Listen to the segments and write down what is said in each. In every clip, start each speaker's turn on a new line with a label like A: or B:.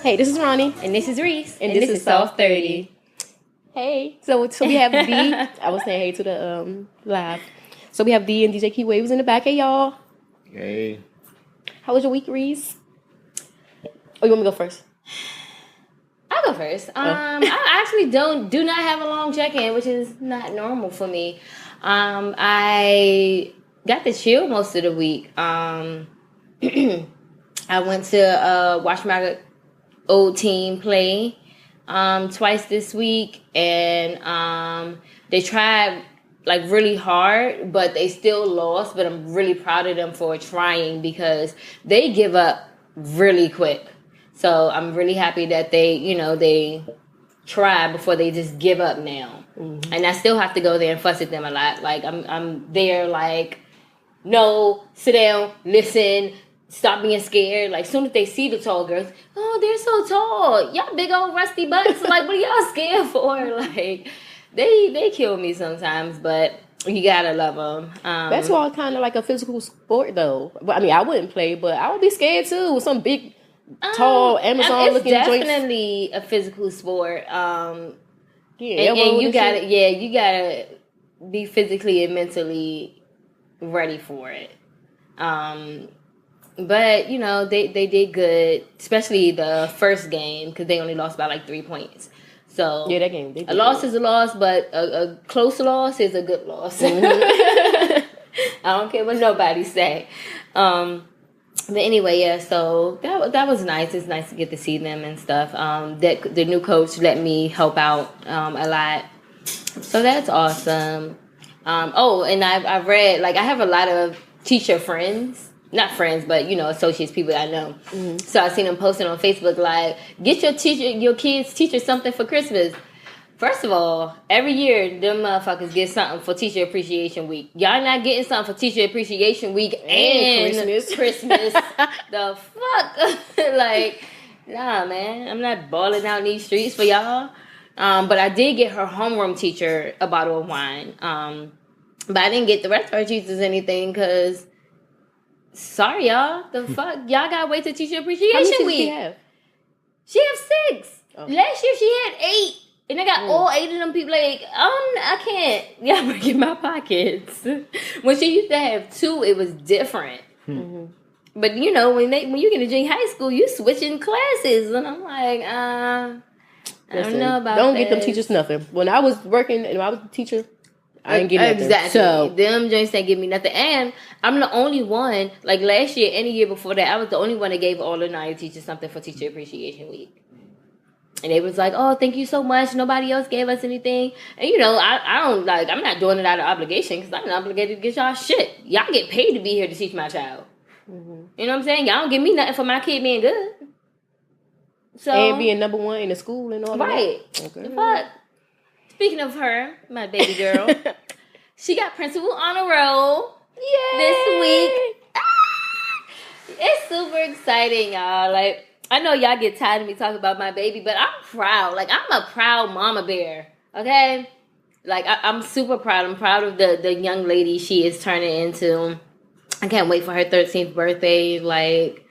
A: Hey, this is Ronnie.
B: And this is Reese.
A: And this is Soft30. Hey. So we have D. I was saying hey to the live. So we have D and DJ Key Waves in the back. Hey, y'all.
C: Hey.
A: How was your week, Reese? Oh, you want me to go first?
B: I'll go first. I actually do not have a long check-in, which is not normal for me. I got to chill most of the week. I went to watch my old team play twice this week, and they tried like really hard, but they still lost. But I'm really proud of them for trying because they give up really quick. So I'm really happy that they try before they just give up now. Mm-hmm. And I still have to go there and fuss at them a lot. Like I'm there like, no, sit down, listen, stop being scared. Like soon as they see the tall girls, oh, they're so tall. Y'all big old rusty butts. Like, what are y'all scared for? Like, they kill me sometimes, but you gotta love them.
A: Basketball kind of like a physical sport, though. I mean, I wouldn't play, but I would be scared too with some big, tall Amazon-looking joints.
B: It's definitely a physical sport. And you gotta be physically and mentally ready for it. But they did good, especially the first game because they only lost by like 3 points. So
A: yeah, that game.
B: A loss is a loss, but a close loss is a good loss. Mm-hmm. I don't care what nobody say. But anyway, yeah. So that was nice. It's nice to get to see them and stuff. That the new coach let me help out a lot. So that's awesome. And I've read, like, I have a lot of teacher friends. Not friends, but, associates, people that I know. Mm-hmm. So I seen them posting on Facebook, like, get your kids' teacher something for Christmas. First of all, every year, them motherfuckers get something for Teacher Appreciation Week. Y'all not getting something for Teacher Appreciation Week and Christmas. The fuck? Like, nah, man. I'm not balling out in these streets for y'all. But I did get her homeroom teacher a bottle of wine. But I didn't get the rest of her teachers anything because... Sorry, y'all. The fuck? Y'all gotta wait till Teacher Appreciation Week. She have 6. Oh. Last year she had 8. And I got all 8 of them people like, I can't. Y'all breaking my pockets. When she used to have 2, it was different. Mm-hmm. But when you get to junior high school, you switching classes. And I'm like, I don't know about that.
A: Don't get them teachers nothing. When I was working and I was a teacher, I didn't get nothing.
B: Exactly.
A: So
B: them joints didn't give me nothing. And I'm the only one, like last year and the year before that, I was the only one that gave all the 9 teachers something for Teacher Appreciation Week. And they was like, oh, thank you so much. Nobody else gave us anything. And, I don't, like, I'm not doing it out of obligation because I'm not obligated to get y'all shit. Y'all get paid to be here to teach my child. Mm-hmm. You know what I'm saying? Y'all don't give me nothing for my kid being good. So,
A: and being number 1 in the school and all that.
B: Right. Okay. The fuck? Speaking of her, my baby girl, she got principal honor roll this week. It's super exciting, y'all. Like, I know y'all get tired of me talking about my baby, but I'm proud. Like, I'm a proud mama bear, okay? Like, I'm super proud. I'm proud of the young lady she is turning into. I can't wait for her 13th birthday. Like,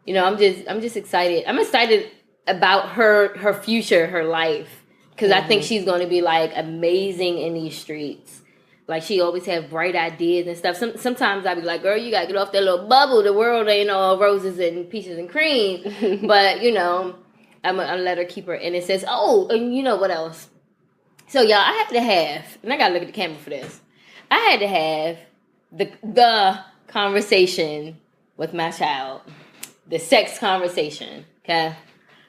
B: I'm just excited. I'm excited about her future, her life. Because I think she's going to be, like, amazing in these streets. Like, she always have bright ideas and stuff. Sometimes I be like, girl, you got to get off that little bubble. The world ain't all roses and peaches and cream. But, I'm going to let her keep her innocence. Oh, and you know what else? So, y'all, I had to have, and I got to look at the camera for this. I had to have the conversation with my child. The sex conversation, okay?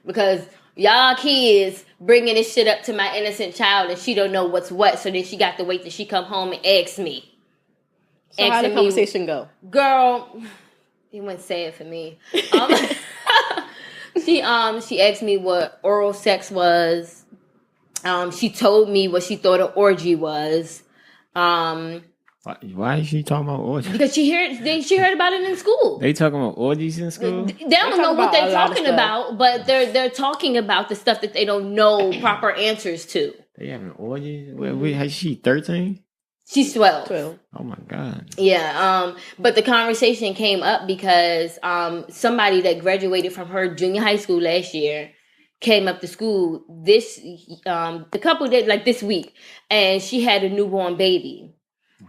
B: Because... y'all kids bringing this shit up to my innocent child and she don't know what's what. So then she got to wait till she come home and ask me.
A: So how did the conversation go?
B: Girl, you wouldn't say it for me. She asked me what oral sex was. She told me what she thought an orgy was.
C: Why is she talking about orgies?
B: Because she heard about it in school.
C: They talking about orgies in school?
B: They don't know what they're talking about, but they're talking about the stuff that they don't know proper answers to.
C: They having orgies? Wait, has she 13?
B: She's 12.
A: 12.
C: Oh my God.
B: Yeah. But the conversation came up because somebody that graduated from her junior high school last year came up to school the couple did like this week, and she had a newborn baby.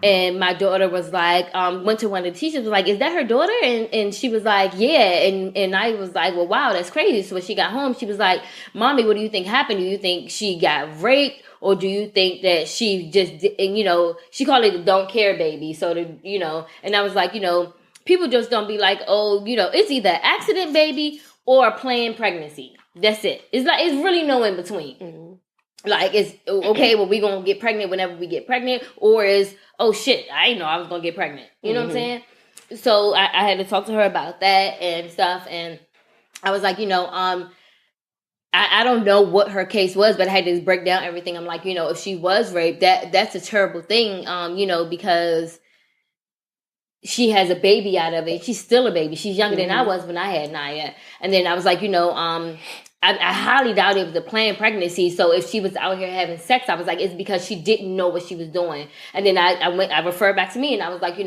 B: And my daughter was like, went to one of the teachers, was like, is that her daughter? And she was like, yeah. And I was like, well, wow, that's crazy. So when she got home, she was like, Mommy, what do you think happened? Do you think she got raped? Or do you think that she just, and, she called it a don't care baby. So, and I was like, people just don't be like, oh, it's either accident baby or a planned pregnancy. That's it. It's really no in between. Mm-hmm. Like, it's okay, well, we gonna get pregnant whenever we get pregnant, or is, oh shit, I didn't know I was gonna get pregnant. You know what I'm saying? So I had to talk to her about that and stuff, and I was like, I don't know what her case was, but I had to break down everything. I'm like, if she was raped, that's a terrible thing, because she has a baby out of it. She's still a baby. She's younger than I was when I had Naya. And then I was like, I highly doubt it was a planned pregnancy. So if she was out here having sex, I was like, it's because she didn't know what she was doing. And then I referred back to me, and I was like,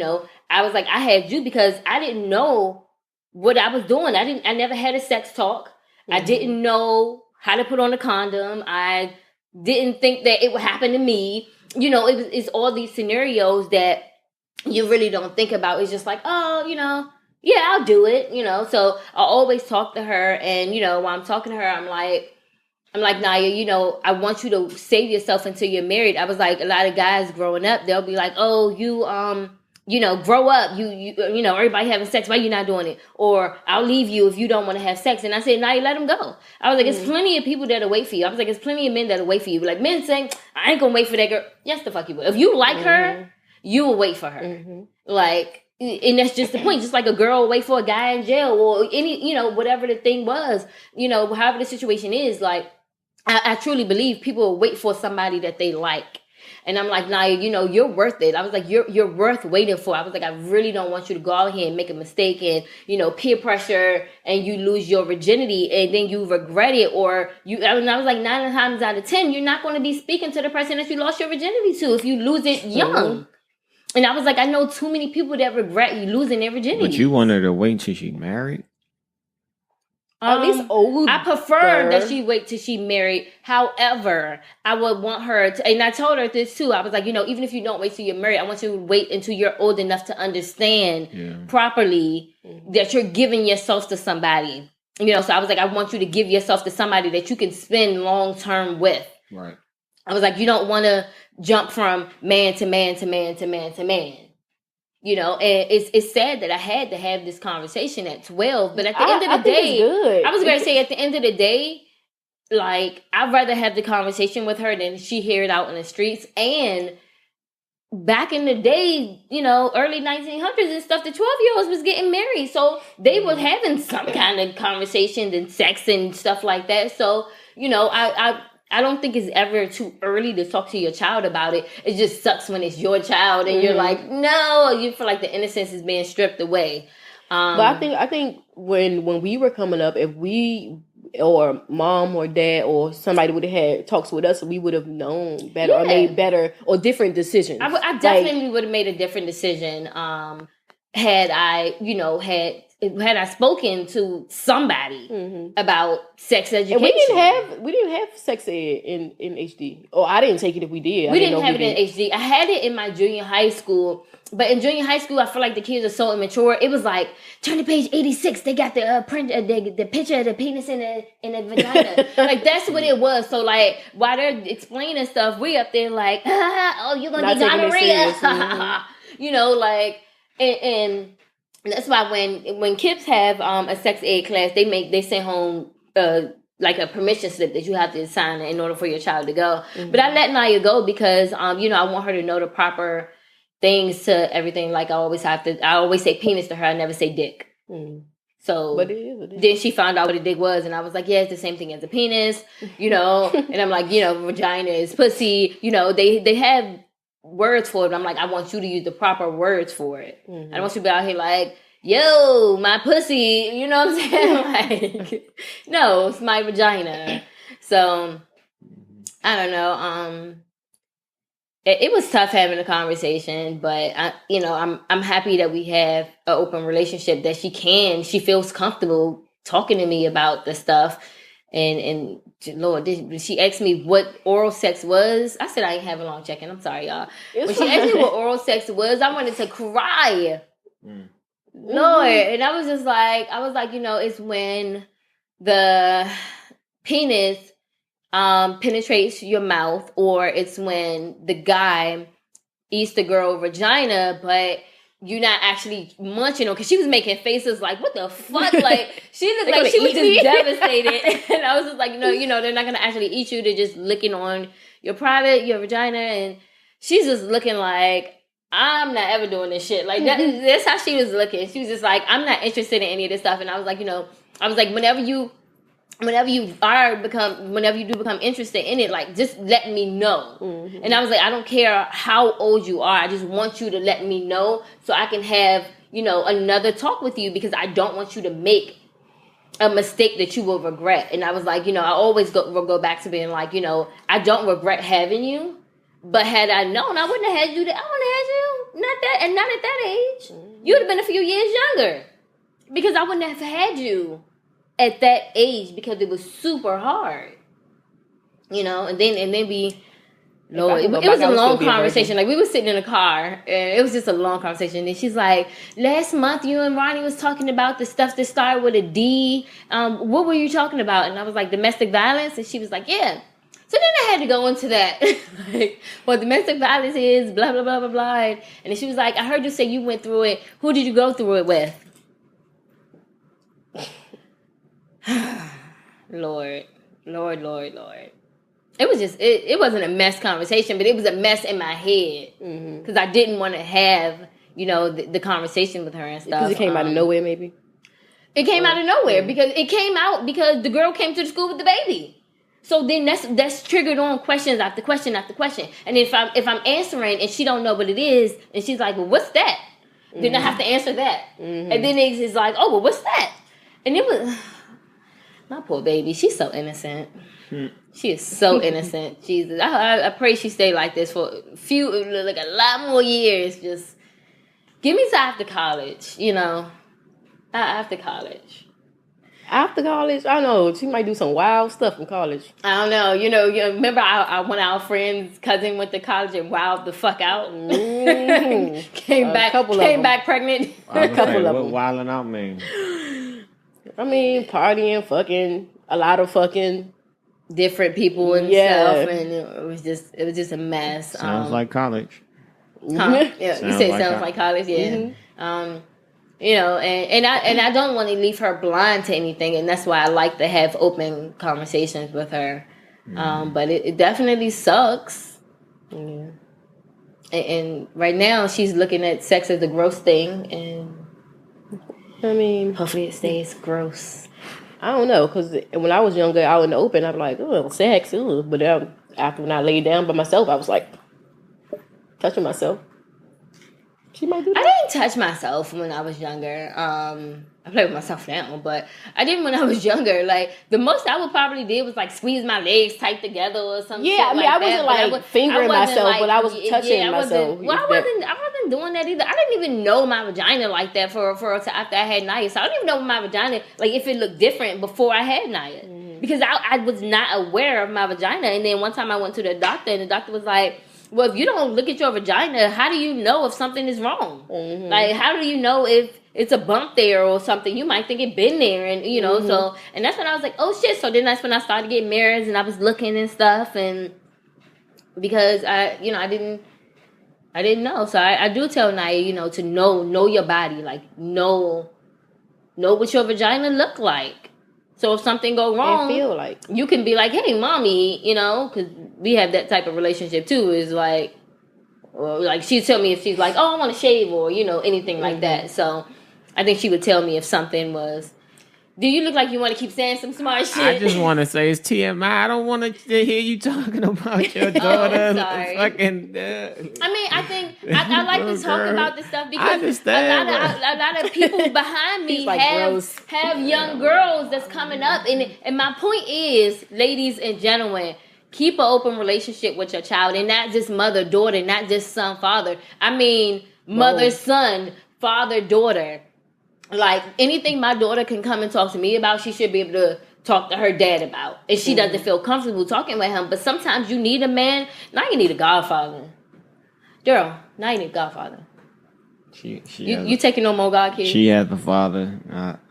B: I had you because I didn't know what I was doing. I never had a sex talk. Mm-hmm. I didn't know how to put on a condom. I didn't think that it would happen to me. It's all these scenarios that you really don't think about. It's just like, oh, yeah, I'll do it, So I always talk to her, and, while I'm talking to her, I'm like, Naya, I want you to save yourself until you're married. I was like, a lot of guys growing up, they'll be like, oh, you grow up, you everybody having sex, why you not doing it? Or I'll leave you if you don't want to have sex. And I said, Naya, let them go. I was like, it's plenty of people that'll wait for you. I was like, it's plenty of men that'll wait for you. Like, men saying, I ain't gonna wait for that girl. Yes, the fuck you will. If you like her, you will wait for her. Mm-hmm. Like, and that's just the point. Just like a girl will wait for a guy in jail, or any, whatever the thing was, however the situation is. Like, I truly believe people will wait for somebody that they like. And I'm like, Naya, you're worth it. I was like, you're worth waiting for. I was like, I really don't want you to go out here and make a mistake and, peer pressure, and you lose your virginity and then you regret it. Or I was like, 9 times out of 10, you're not going to be speaking to the person that you lost your virginity to if you lose it young. Mm-hmm. And I was like, I know too many people that regret you losing their virginity.
C: But you wanted to wait till she married?
A: At least old.
B: I prefer that she wait till she married. However, I would want her to, and I told her this too. I was like, even if you don't wait till you're married, I want you to wait until you're old enough to understand properly that you're giving yourself to somebody. So I was like, I want you to give yourself to somebody that you can spend long term with.
C: Right.
B: I was like, you don't want to jump from man to man to man to man to man. And it's sad that I had to have this conversation at 12. But at the end of the day, I was going to say, at the end of the day, like, I'd rather have the conversation with her than she hear it out in the streets. And back in the day, early 1900s and stuff, the 12-year-olds was getting married. So they were having some kind of conversations and sex and stuff like that. So, I don't think it's ever too early to talk to your child about it. It just sucks when it's your child and you're like, no, you feel like the innocence is being stripped away.
A: But I think when we were coming up, if we or mom or dad or somebody would have had talks with us, we would have known better or made better or different decisions.
B: I definitely would have made a different decision had I, had I spoken to somebody about sex education.
A: And we didn't have sex ed in HD. Or I didn't take it if we did.
B: We didn't have it in HD. I had it in my junior high school. But in junior high school, I feel like the kids are so immature. It was like, turn to page 86. They got the print, the picture of the penis in the vagina. Like, that's what it was. So, like, while they're explaining stuff, we up there like, oh, you're going to get gonorrhea. And that's why when kids have a sex ed class, they send home like a permission slip that you have to sign in order for your child to go. Mm-hmm. But I let Naya go because I want her to know the proper things to everything. Like, I always say penis to her. I never say dick. Mm. So
A: but it is.
B: Then she found out what a dick was, and I was like, yeah, it's the same thing as a penis, and I'm like, vagina is pussy. They have words for it. But I'm like, I want you to use the proper words for it. Mm-hmm. I don't want you to be out here like, yo, my pussy, you know what I'm saying? Like, no, it's my vagina. So, I don't know. it was tough having a conversation, but I'm happy that we have an open relationship, that she feels comfortable talking to me about the stuff. And Lord, she asked me what oral sex was. I said I ain't have a long check-in. I'm sorry, y'all. When she asked me what oral sex was, I wanted to cry. Lord. And I was like, it's when the penis penetrates your mouth, or it's when the guy eats the girl vagina, but you're not actually munching on, because she was making faces like, what the fuck? Like, she looked like she was just devastated. And I was just like, they're not going to actually eat you. They're just licking on your vagina. And she's just looking like, I'm not ever doing this shit. Like, that's how she was looking. She was just like, I'm not interested in any of this stuff. And I was like, whenever you do become interested in it, like, just let me know. Mm-hmm. And I was like, I don't care how old you are. I just want you to let me know so I can have, another talk with you, because I don't want you to make a mistake that you will regret. And I was like, I always go back to being like, I don't regret having you, but had I known, I wouldn't have had you. I wouldn't have had you. Not at that age. Mm-hmm. You'd have been a few years younger, because I wouldn't have had you at that age, because it was super hard, and then we, no, it was a long conversation. Like, we were sitting in a car, and it was just a long conversation. And she's like, last month you and Ronnie was talking about the stuff that started with a D. What were you talking about? And I was like, domestic violence. And she was like, yeah. So then I had to go into that, like, what domestic violence is, blah, blah, blah, blah, blah. And then she was like, I heard you say you went through it. Who did you go through it with? Lord. It was just, it wasn't a mess conversation, but it was a mess in my head, because I didn't want to have, the conversation with her and stuff.
A: Because it came out of nowhere, maybe?
B: It came out of nowhere, because it came out because the girl came to the school with the baby. So then that's triggered on questions after question after question. And if I'm answering and she don't know what it is, and she's like, well, what's that? Then I have to answer that. And then it's like, oh, well, what's that? And it was... My poor baby, she's so innocent. She is so innocent. Jesus, I pray she stay like this for a lot more years. Just give me to after college, after college.
A: After college, I don't know. She might do some wild stuff in college.
B: I don't know. You remember one of our friends' cousin went to college and wowed the fuck out. came back pregnant.
C: A couple of them. What wilding out mean?
A: I mean, partying, fucking, a lot of fucking
B: different people and stuff, and it was just a mess.
C: Sounds like college.
B: Huh? Yeah, you say sounds like college, yeah. Mm-hmm. And I don't want to leave her blind to anything, and that's why I like to have open conversations with her. But it definitely sucks. Yeah. And right now she's looking at sex as a gross thing, and
A: I mean,
B: hopefully it stays gross.
A: I don't know, because when I was younger, out in the open, I'd be like, oh, sex, ugh. But after when I laid down by myself, I was like, touching myself. She might do that.
B: I didn't touch myself when I was younger. I play with myself now, but I didn't when I was younger. Like, the most I would probably did was like squeeze my legs tight together or something.
A: Yeah, I mean, I wasn't like fingering myself, but I was touching myself.
B: Well, I wasn't doing that either. I didn't even know my vagina like that for after I had Naya. So I don't even know my vagina, like, if it looked different before I had Naya, because I was not aware of my vagina. And then one time I went to the doctor, and the doctor was like, well, if you don't look at your vagina, how do you know if something is wrong? Like, how do you know if it's a bump there or something? You might think it been there, and so, and that's when I was like, oh shit. So then that's when I started getting mirrors, and I was looking and stuff, and because I didn't know. So I do tell Naya, to know your body, like know what your vagina look like. So if something go wrong,
A: feel like
B: you can be like, hey, mommy, because we have that type of relationship too. Is like, or like she'd tell me if she's like, oh, I want to shave, or anything like that. So I think she would tell me if something was. Do you look like you want to keep saying some smart shit?
C: I just want to say it's TMI. I don't want to hear you talking about your daughter. Fucking.
B: I mean, I think I like to talk about this stuff because
C: a
B: lot of people behind me
A: like
B: have young girls that's coming up, and my point is, ladies and gentlemen, keep an open relationship with your child, and not just mother daughter, not just son father. I mean, mother son, father daughter. Like anything my daughter can come and talk to me about, she should be able to talk to her dad about. If she doesn't feel comfortable talking with him, but sometimes you need a man. Now you need a godfather, girl. Now you need a godfather. You taking no more god kids?
C: She has a father.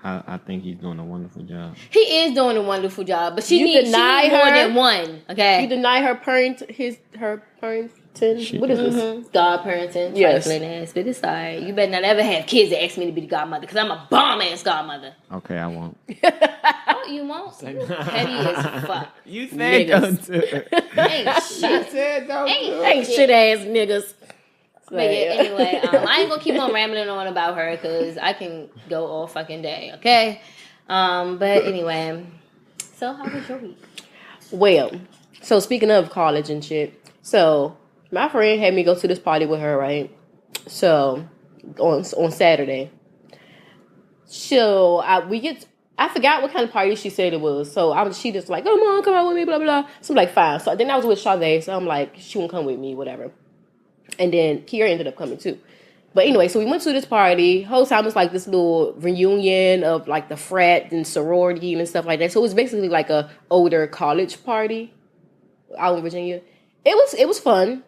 C: I think he's doing a wonderful job.
B: He is doing a wonderful job, but she needs more than one. Okay,
A: you deny her her parenting. What is this?
B: Godparenting.
A: Yes,
B: ass, but it's alright. You better not ever have kids that ask me to be the godmother, because I'm a bomb ass godmother.
C: Okay, I won't.
B: Oh, you won't? You petty as fuck.
C: You said don't do it.
B: Ain't shit.
C: You said don't do it.
A: Ain't shit ass niggas.
B: Anyway, I ain't gonna keep on rambling on about her because I can go all fucking day, okay? But anyway, so how was your week?
A: Well, so speaking of college and shit, so my friend had me go to this party with her, right? So on Saturday, so I forgot what kind of party she said it was. So she just like, come on with me, blah blah. So I'm like, fine. So then I was with Sade, so I'm like, she won't come with me, whatever. And then Kiera ended up coming too. But anyway, so we went to this party. Whole time was like this little reunion of like the frat and sorority and stuff like that. So it was basically like a older college party out in Virginia. It was fun.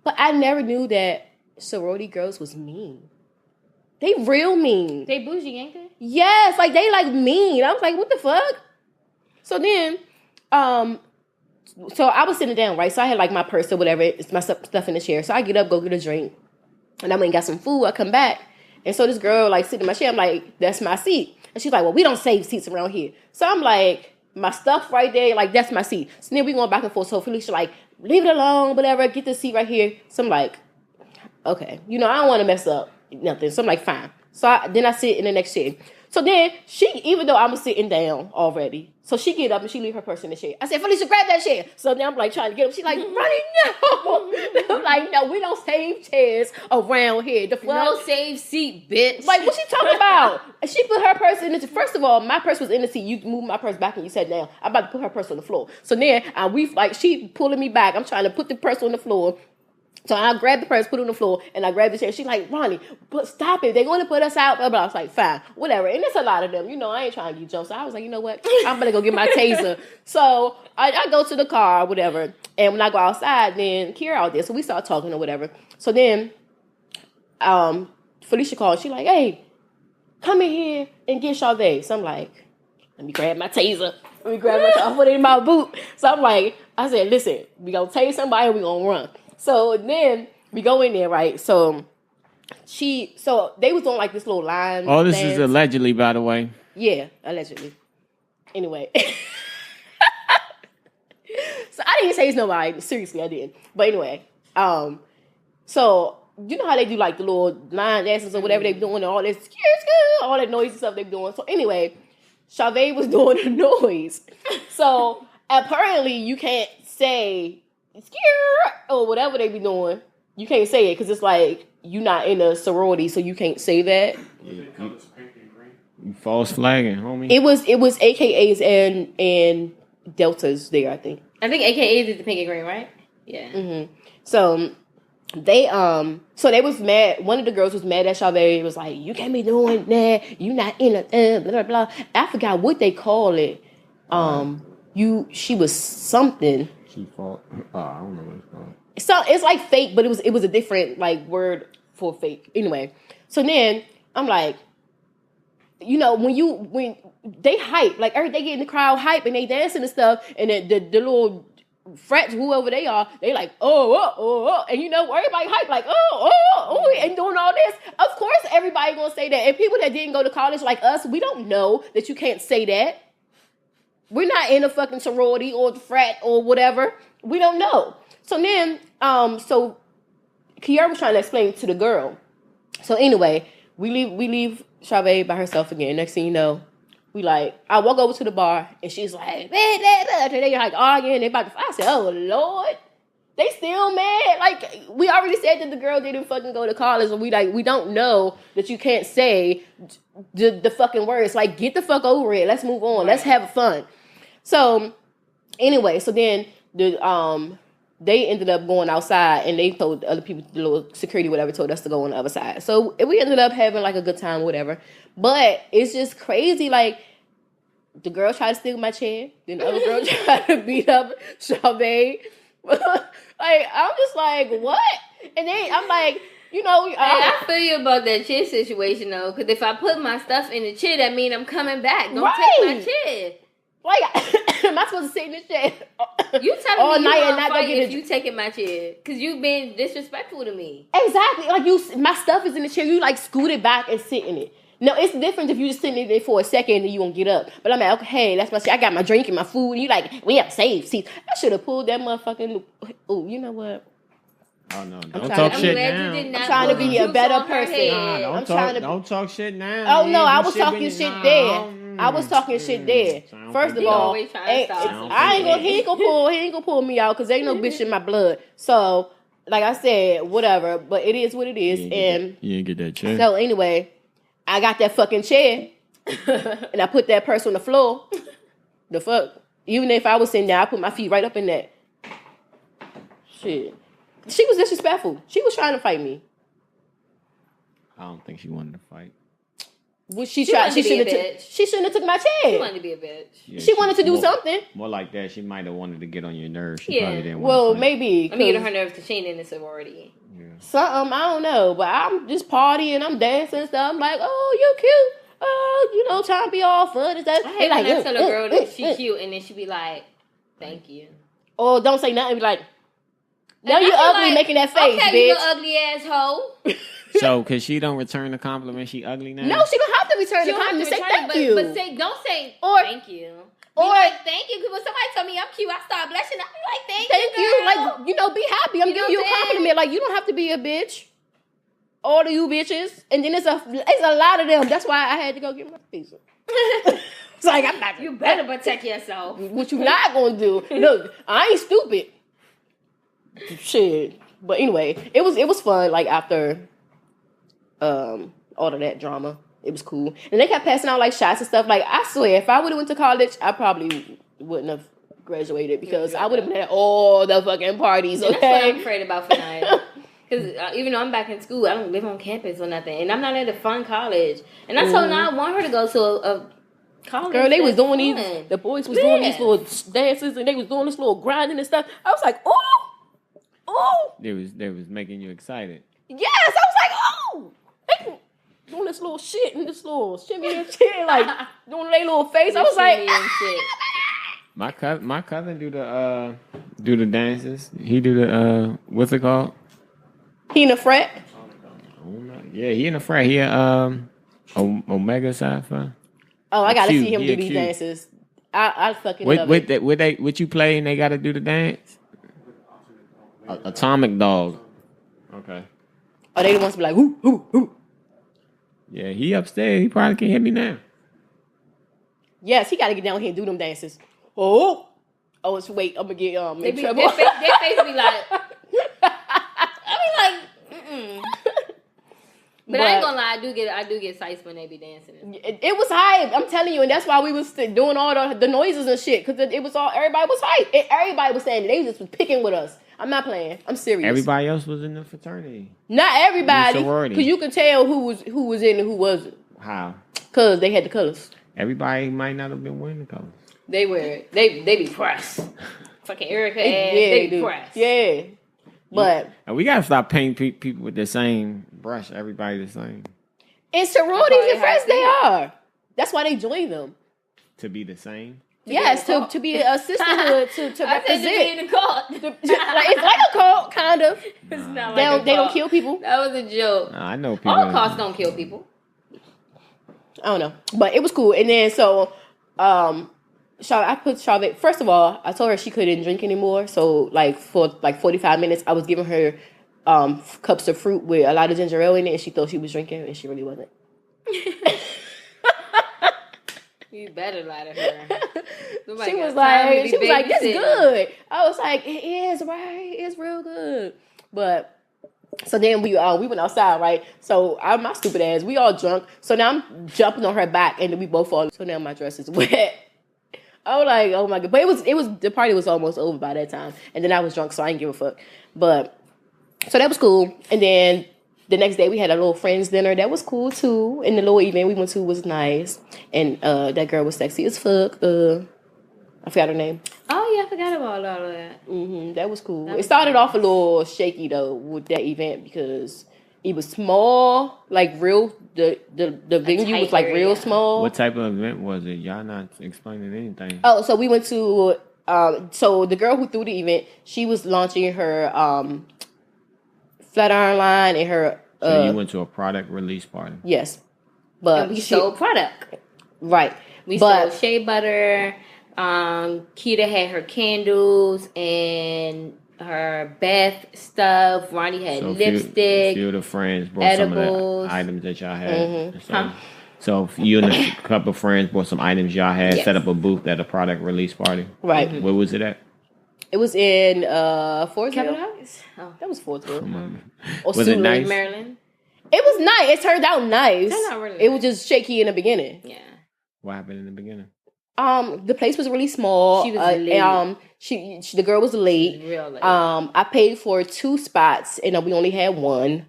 A: But I never knew that sorority girls was mean. They real mean.
B: They bougie, ain't they?
A: Yes, like they like mean. I was like, what the fuck? So then, so I was sitting down, right? So I had like my purse or whatever. It's my stuff in the chair. So I get up, go get a drink. And I went and got some food. I come back. And so this girl like sitting in my chair. I'm like, that's my seat. And she's like, well, we don't save seats around here. So I'm like, my stuff right there, like that's my seat. So then we going back and forth. So Felicia like, leave it alone, whatever. Get the seat right here. So I'm like, okay. I don't want to mess up nothing. So I'm like, fine. So then I sit in the next chair. So then even though I was sitting down already, so she get up and she leave her purse in the chair. I said, Felicia, grab that chair. So then I'm like trying to get up. She's like, Ronnie, no. I'm like, no, we don't save chairs around here.
B: No save seat, bitch.
A: Like, what she talking about? She put her purse in the, first of all, my purse was in the seat. You moved my purse back and you sat down. I'm about to put her purse on the floor. So then she pulling me back. I'm trying to put the purse on the floor. So I grabbed the purse, put it on the floor, and I grabbed the chair. She's like, Ronnie, but stop it. They're going to put us out. Blah, blah. I was like, fine, whatever. And there's a lot of them. I ain't trying to get jumped. So I was like, you know what? I'm going to go get my taser. So I go to the car, whatever. And when I go outside, then Kira out there. So we start talking or whatever. So then Felicia called. She's like, hey, come in here and get Sade. So I'm like, let me grab my taser. Let me grab my taser. I put it in my boot. So I'm like, I said, listen, we going to tase somebody and we going to run. So then we go in there, right? So they was on like this little line.
C: Oh, this is allegedly, by the way.
A: Yeah, allegedly. Anyway. So I didn't say it's nobody. Seriously, I didn't. But anyway, so you know how they do like the little line dances or whatever they doing and all this, all that noise and stuff they doing. So anyway, Chavez was doing the noise. So apparently you can't say or whatever they be doing. You can't say it because it's like you're not in a sorority, so you can't say that.
C: You false flagging, homie.
A: It was AKAs and Deltas there, I think.
B: I think AKAs is the pink and green, right? Yeah.
A: Mm-hmm. So they was mad. One of the girls was mad at Chavez. Was like, you can't be doing that. You not in a blah blah blah. I forgot what they call it. She was something.
C: She fought. I don't know what it's called.
A: So it's like fake, but it was a different like word for fake. Anyway, so then I'm like, when they hype, like they get in the crowd hype and they dancing and stuff, and then the little frats, whoever they are, they like oh, and everybody hype like oh, and doing all this. Of course, everybody gonna say that. And people that didn't go to college like us, we don't know that you can't say that. We're not in a fucking sorority or frat or whatever. We don't know. So then, so Kiara was trying to explain to the girl. So anyway, we leave Chavez by herself again. Next thing you know, I walk over to the bar and she's like, they're like arguing. They about to. I said, oh Lord, they still mad. Like we already said that the girl didn't fucking go to college, and we don't know that you can't say the fucking words. Like get the fuck over it. Let's move on. Let's have fun. So anyway, so then they ended up going outside and they told the other people, the little security, whatever, told us to go on the other side. So we ended up having like a good time, whatever. But it's just crazy. Like, the girl tried to steal my chair. Then the other girl tried to beat up Chavez. Like, I'm just like, what? And then I'm like, you know.
B: I feel you about that chair situation, though. Because if I put my stuff in the chair, that means I'm coming back. Don't take my chair.
A: Like, am I supposed to sit in this chair
B: you telling
A: all
B: me
A: night
B: you
A: and not go get
B: if you taking my chair? Because you been disrespectful to me.
A: Exactly. Like, my stuff is in the chair. You, like, scoot it back and sit in it. No, it's different if you just sitting in there for a second and you won't get up. But I'm like, okay, that's my shit. I got my drink and my food. And you like, we have safe seats. I should have pulled that motherfucking... Oh, you know what?
C: Oh, no. Don't talk shit now.
A: I'm trying to be a better person.
C: Don't talk shit now.
A: Oh, no, I was talking shit there. I was talking shit there. First of all, he ain't gonna pull me out because ain't no bitch in my blood. So, like I said, whatever. But it is what it is.
C: You didn't get that chair.
A: So anyway, I got that fucking chair and I put that purse on the floor. The fuck? Even if I was sitting there, I put my feet right up in that. Shit. She was disrespectful. She was trying to fight me.
C: I don't think she wanted to fight.
A: She shouldn't have took my chair.
B: She wanted to be a bitch.
A: Yeah, she wanted to do something.
C: More like that. She might have wanted to get on your nerves. She probably didn't want
A: well,
C: to
A: maybe.
B: I mean, get on her nerves because she ain't in the sorority.
C: Yeah.
A: Something, I don't know. But I'm just partying, I'm dancing and stuff. I'm like, oh, you cute. Oh, you know, trying to be all fun and stuff.
B: I hate when I tell a girl that she cute and then she be like, thank you.
A: Or don't say nothing. Be like, now you ugly, making that face,
B: okay,
A: bitch.
B: You ugly asshole.
C: So, cause she don't return the compliment, she ugly now?
A: No, she don't have to return the compliment. Say thank you.
B: But don't say thank you. Or like, thank you. Because when somebody tell me I'm cute, I start blushing. I be like, thank you.
A: Like, you know, be happy. I'm giving you a compliment. Like, you don't have to be a bitch. All of you bitches. And then it's a lot of them. That's why I had to go get my pizza. It's like, I'm not.
B: You better protect yourself.
A: What you not gonna do? Look, I ain't stupid. Shit. But anyway, it was fun. Like after all of that drama, it was cool. And they kept passing out like shots and stuff. Like I swear, if I would have went to college, I probably wouldn't have graduated because I would have been at all the fucking parties. Okay,
B: that's what I'm afraid about for Naya. Because even though I'm back in school, I don't live on campus or nothing, and I'm not at a fun college. And I told Naya I want her to go to a college.
A: Girl, they was doing the boys was doing these little dances and they was doing this little grinding and stuff. I was like, oh.
C: They was making you excited.
A: Yes, I was like, oh. They doing this little shit and this little shimmy and shit, like doing their little face. I was like,
C: My cousin do the dances. He do the what's it called?
A: He in the frat?
C: Yeah, he in the frat. He Omega Psi Phi.
A: Oh, I gotta see him do these dances. I fucking love it.
C: What you play and they gotta do the dance? Atomic Dog. Okay.
A: Oh, they the ones to be like, whoo, whoo, whoo.
C: Yeah, he upstairs. He probably can hear me now.
A: Yes, he gotta get down here and do them dances. Oh, wait, I'm gonna get in trouble.
B: Their face be like, I be like, mm-mm. But I ain't gonna lie, I do get sights when they be dancing.
A: It was hype. I'm telling you, and that's why we was doing all the noises and shit because it was all everybody was hype. Everybody was saying they just was picking with us. I'm not playing. I'm serious.
C: Everybody else was in the fraternity.
A: Not everybody, because you could tell who was in and who wasn't.
C: How?
A: Because they had the colors.
C: Everybody might not have been wearing the colors.
B: They wear it. They be pressed. Fucking Erica ass. They be pressed.
A: Yeah. But
C: and we gotta stop painting people with the same brush. Everybody the same.
A: In sororities and frats, they are. That's why they join them.
C: To be the same.
A: Yes, to be a sisterhood to represent.
B: I said to be in a cult.
A: It's like a cult, kind of.
B: It's not like
A: they don't kill people.
B: That was a joke.
C: I know people.
B: All cults don't kill people.
A: I don't know, but it was cool. And then I put Charlotte. First of all, I told her she couldn't drink anymore. So like for 45 minutes, I was giving her cups of fruit with a lot of ginger ale in it, and she thought she was drinking, and she really wasn't.
B: You better lie to her.
A: She was like, "This is good." I was like, "It is, right? It's real good." But so then we went outside, right? So my stupid ass, we all drunk. So now I'm jumping on her back, and then we both fall. So now my dress is wet. I was like, oh my god. But it was the party was almost over by that time. And then I was drunk, so I didn't give a fuck. But so that was cool. And then the next day we had a little friends dinner. That was cool too. And the little event we went to was nice. And that girl was sexy as fuck. I forgot her name.
B: Oh yeah, I forgot about all of that.
A: That was cool. It started off a little shaky though with that event because it was small, like real. The venue was like real small.
C: What type of event was it? Y'all not explaining anything.
A: Oh, so we went to. So the girl who threw the event, she was launching her Flatiron line and her.
C: So you went to a product release party.
A: Yes, but
B: and we sold product.
A: Right.
B: We sold shea butter. Keita had her candles and her bath stuff. Ronnie had lipstick.
C: A few of the friends brought
B: edibles.
C: Some of the items that y'all had. So you and a couple of friends brought some items y'all had. Set up a booth at a product release party.
A: Right.
C: Where was it at?
A: It was in Fortville.
B: Oh,
A: that was Fortville.
C: Was it nice?
B: Maryland.
A: It was nice. It turned out nice.
B: Really
A: it was just shaky in the beginning.
B: Yeah.
C: What happened in the beginning?
A: The place was really small.
B: She was late.
A: She the girl was late.
B: Real late.
A: I paid for 2 spots and we only had 1.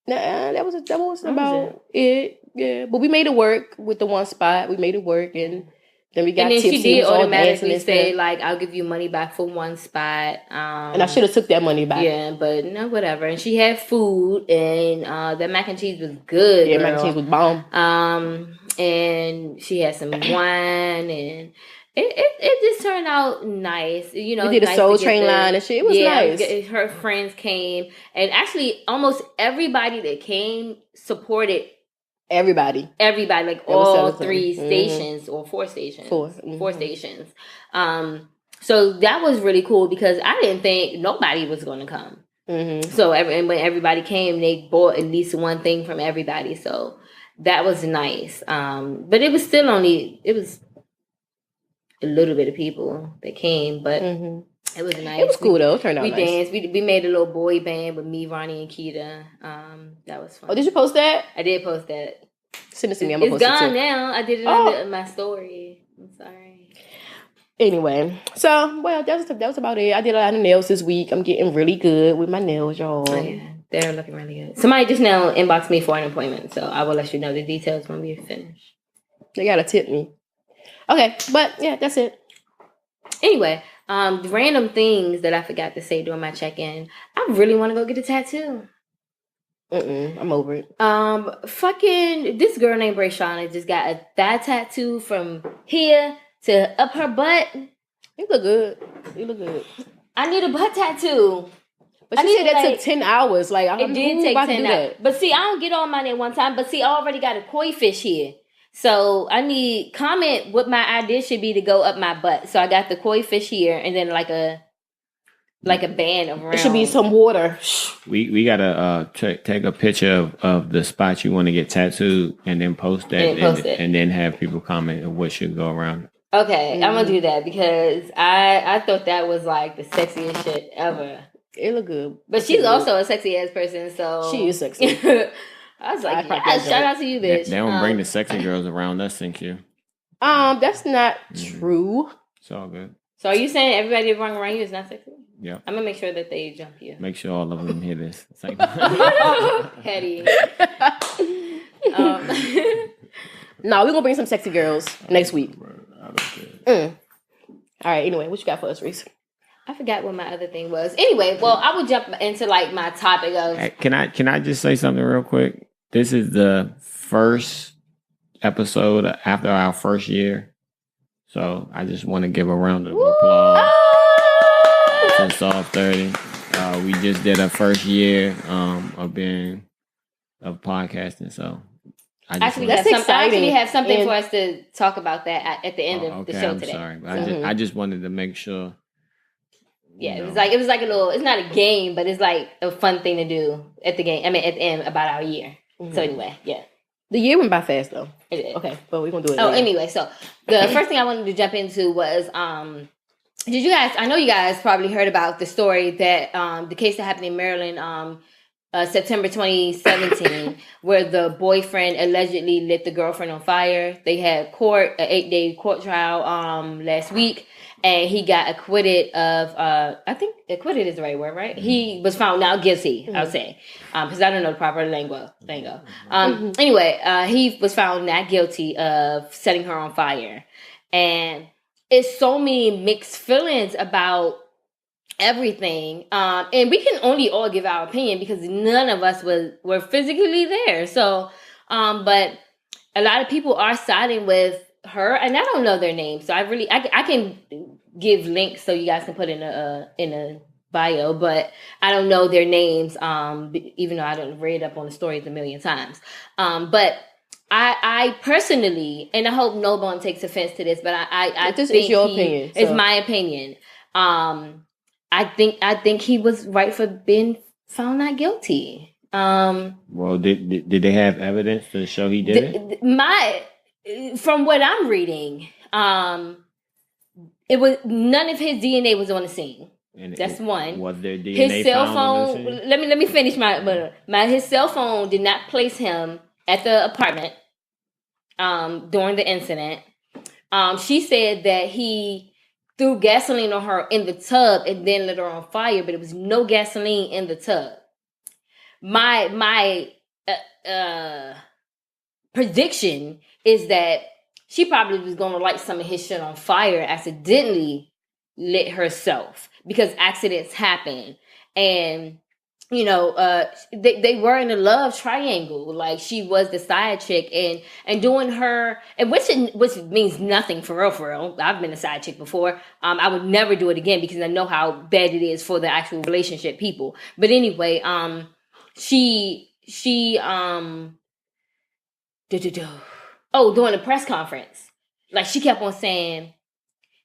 A: That was about it. Yeah, but we made it work with the 1 spot. We made it work, and then we got. And then
B: she did automatically say, like, "I'll give you money back for 1 spot."
A: And I should have took that money back.
B: Yeah, but no, whatever. And she had food, and that mac and cheese was good.
A: Yeah, mac and cheese was bomb.
B: And she had some wine, and it just turned out nice. You know,
A: we did a Soul Train line and shit. It was nice.
B: Her friends came, and actually, almost everybody that came supported. Everybody, like all 3 stations or 4 stations. 4 stations. So that was really cool because I didn't think nobody was going to come. So when everybody came, they bought at least one thing from everybody. So that was nice. But it was still it was a little bit of people that came, but it was nice.
A: It was cool though. It turned out nice.
B: We danced. We made a little boy band with me, Ronnie, and Keita. That was fun.
A: Oh, did you post that?
B: I did post that.
A: Send it to me. I'm
B: gonna
A: post it too.
B: It's gone now. I did it on my story. I'm sorry.
A: Anyway, so that was about it. I did a lot of nails this week. I'm getting really good with my nails, y'all.
B: Oh, yeah. They're looking really good. Somebody just now inboxed me for an appointment, so I will let you know the details when we finish.
A: They gotta tip me. Okay, but yeah, that's it.
B: Anyway, random things that I forgot to say during my check-in. I really want to go get a tattoo.
A: I'm over it.
B: Fucking this girl named Brayshana just got a thigh tattoo from here to up her butt.
A: You look good. You look good.
B: I need a butt tattoo.
A: But she said that took 10 hours. Like,
B: it did take 10 hours. But see, I don't get all mine at one time. But see, I already got a koi fish here. So I need comment what my idea should be to go up my butt. So I got the koi fish here and then like a band around.
A: It should be some water.
C: We gotta take a picture of the spot you want to get tattooed and then post that and then have people comment what should go around.
B: Okay, I'm gonna do that because I thought that was like the sexiest shit ever.
A: It look good.
B: But she's also a sexy ass person, so
A: she is sexy.
B: I was like, shout out to you, bitch.
C: They don't bring the sexy girls around us, thank you.
A: That's not true.
C: It's all good.
B: So are you saying everybody around you is not sexy?
C: Yeah.
B: I'm gonna make sure that they jump you.
C: Make sure all of them hear this.
B: Hetty.
A: No, we're gonna bring some sexy girls next week. All right, anyway, what you got for us, Reese?
B: I forgot what my other thing was. Anyway, well, I would jump into like my topic of
C: Can I just say something real quick? This is the first episode after our first year. So I just want to give a round of applause to Soft30. We just did our first year of podcasting. So I actually
B: have something for us to talk about that at the end of the show today.
C: Sorry, but I just wanted to make sure.
B: Yeah, it was like a little. It's not a game, but it's like a fun thing to do at the game. I mean, at the end about our year. So anyway, yeah.
A: The year went by fast though.
B: It did.
A: Okay, but we're gonna do it.
B: Oh, anyway, so the first thing I wanted to jump into was did you guys? I know you guys probably heard about the story that the case that happened in Maryland. September 2017, where the boyfriend allegedly lit the girlfriend on fire. They had an 8-day court trial last week, and he got acquitted of, I think acquitted is the right word, right? He was found not guilty, I would say, because I don't know the proper lingo. Anyway, he was found not guilty of setting her on fire. And it's so many mixed feelings about everything, and we can only all give our opinion because none of us were physically there. So but a lot of people are siding with her, and I don't know their names, so I can give links so you guys can put in a bio, but I don't know their names, even though I done read up on the stories a million times. But I personally, and I hope no one takes offense to this, but I
A: this
B: think
A: is your opinion.
B: It's my opinion. I think he was right for being found not guilty.
C: Well, did they have evidence to show he did
B: it? From what I'm reading, it was none of his DNA was on the scene.
C: And
B: that's one.
C: Was there DNA
B: his cell
C: found
B: phone?
C: on the scene?
B: Let me finish my his cell phone did not place him at the apartment during the incident. She said that he threw gasoline on her in the tub and then lit her on fire, but it was no gasoline in the tub. My prediction is that she probably was going to light some of his shit on fire, accidentally lit herself, because accidents happen. And they were in a love triangle. Like, she was the side chick and doing her, and which means nothing for real. I've been a side chick before. I would never do it again because I know how bad it is for the actual relationship people. But anyway, during the press conference, like, she kept on saying,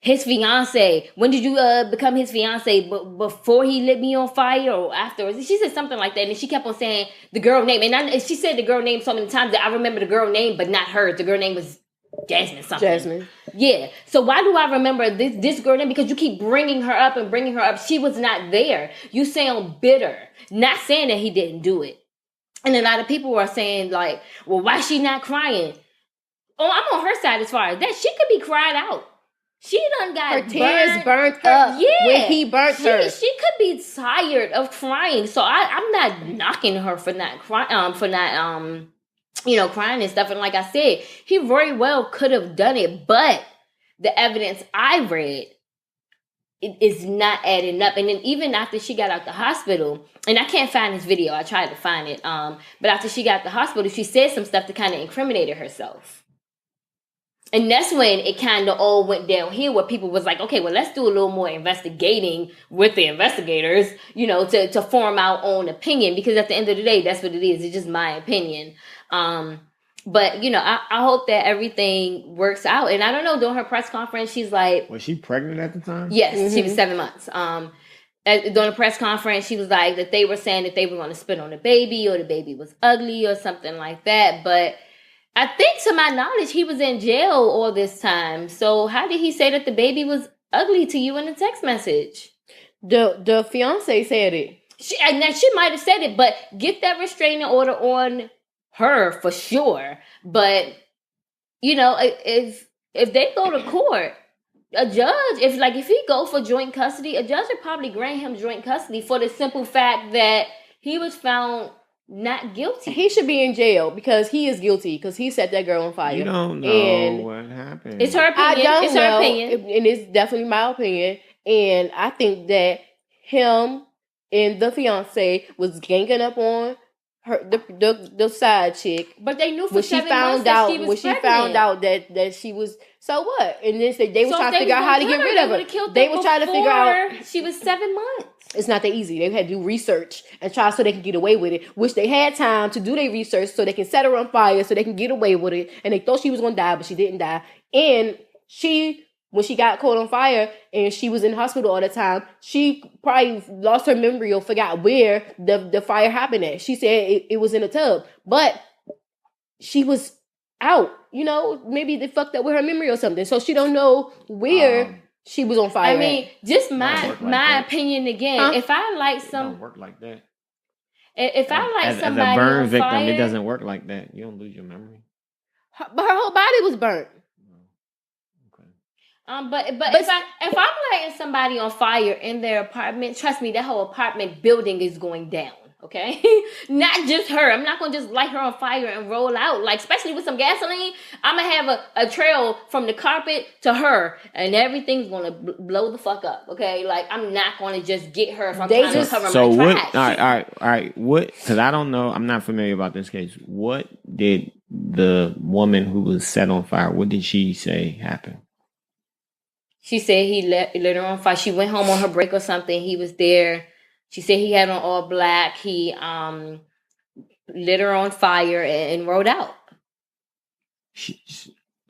B: his fiance, when did you become his fiance? Before he lit me on fire or afterwards? She said something like that, and she kept on saying the girl name. And she said the girl name so many times that I remember the girl name, but not her. The girl name was Jasmine something.
A: Jasmine.
B: Yeah. So why do I remember this girl name? Because you keep bringing her up and bringing her up. She was not there. You sound bitter. Not saying that he didn't do it. And a lot of people are saying, like, well, why is she not crying? Oh, I'm on her side as far as that. She could be cried out. She done got
A: her tears burnt up.
B: Yeah,
A: when he burnt her.
B: She could be tired of crying. So I'm not knocking her for not crying, crying and stuff. And like I said, he very well could have done it, but the evidence I read, it is not adding up. And then even after she got out the hospital, and I can't find this video, I tried to find it. But after she got out the hospital, she said some stuff that kind of incriminated herself. And that's when it kind of all went downhill, where people was like, okay, well, let's do a little more investigating with the investigators, to form our own opinion. Because at the end of the day, that's what it is. It's just my opinion. But, I hope that everything works out. And I don't know, during her press conference, she's like...
C: Was she pregnant at the time?
B: Yes, she was 7 months. During the press conference, she was like that they were saying that they were going to spit on the baby, or the baby was ugly or something like that. But... I think, to my knowledge, he was in jail all this time. So how did he say that the baby was ugly to you in a text message?
A: The fiance said it.
B: She might have said it, but get that restraining order on her for sure. But, if they go to court, a judge, if he go for joint custody, a judge would probably grant him joint custody for the simple fact that he was found not guilty.
A: He should be in jail because he is guilty, because he set that girl on fire.
C: You don't know what happened.
B: It's her opinion. It's her opinion.
A: And it's definitely my opinion. And I think that him and the fiance was ganging up on her, the side chick.
B: But they knew for 7 months that she was pregnant.
A: When she found out that she was, so what? And then they were trying to figure out how to get rid of her. They were trying to figure out.
B: She was 7 months.
A: It's not that easy. They had to do research and try so they can get away with it, which they had time to do their research so they can set her on fire so they can get away with it. And they thought she was going to die, but she didn't die. And when she got caught on fire and she was in the hospital all the time, she probably lost her memory or forgot where the fire happened at. She said it was in a tub, but she was out. Maybe they fucked up with her memory or something. So she don't know where she was on fire.
B: I mean, just my opinion again. If I like
C: don't work like that.
B: If I light
C: as
B: somebody
C: a burn
B: on
C: victim,
B: fire,
C: it doesn't work like that. You don't lose your memory.
A: But her whole body was burnt.
C: Okay.
B: But if I'm lighting somebody on fire in their apartment, trust me, that whole apartment building is going down. Okay, not just her. I'm not gonna just light her on fire and roll out. Like, especially with some gasoline, I'm gonna have a trail from the carpet to her, and everything's gonna blow the fuck up. Okay, like I'm not gonna just get her if I'm trying to cover
C: so
B: my
C: what?
B: tracks.
C: All right. What? Because I don't know. I'm not familiar about this case. What did the woman who was set on fire? What did she say happened?
B: She said he lit her on fire. She went home on her break or something. He was there. She said he had on all black. He lit her on fire and rode out.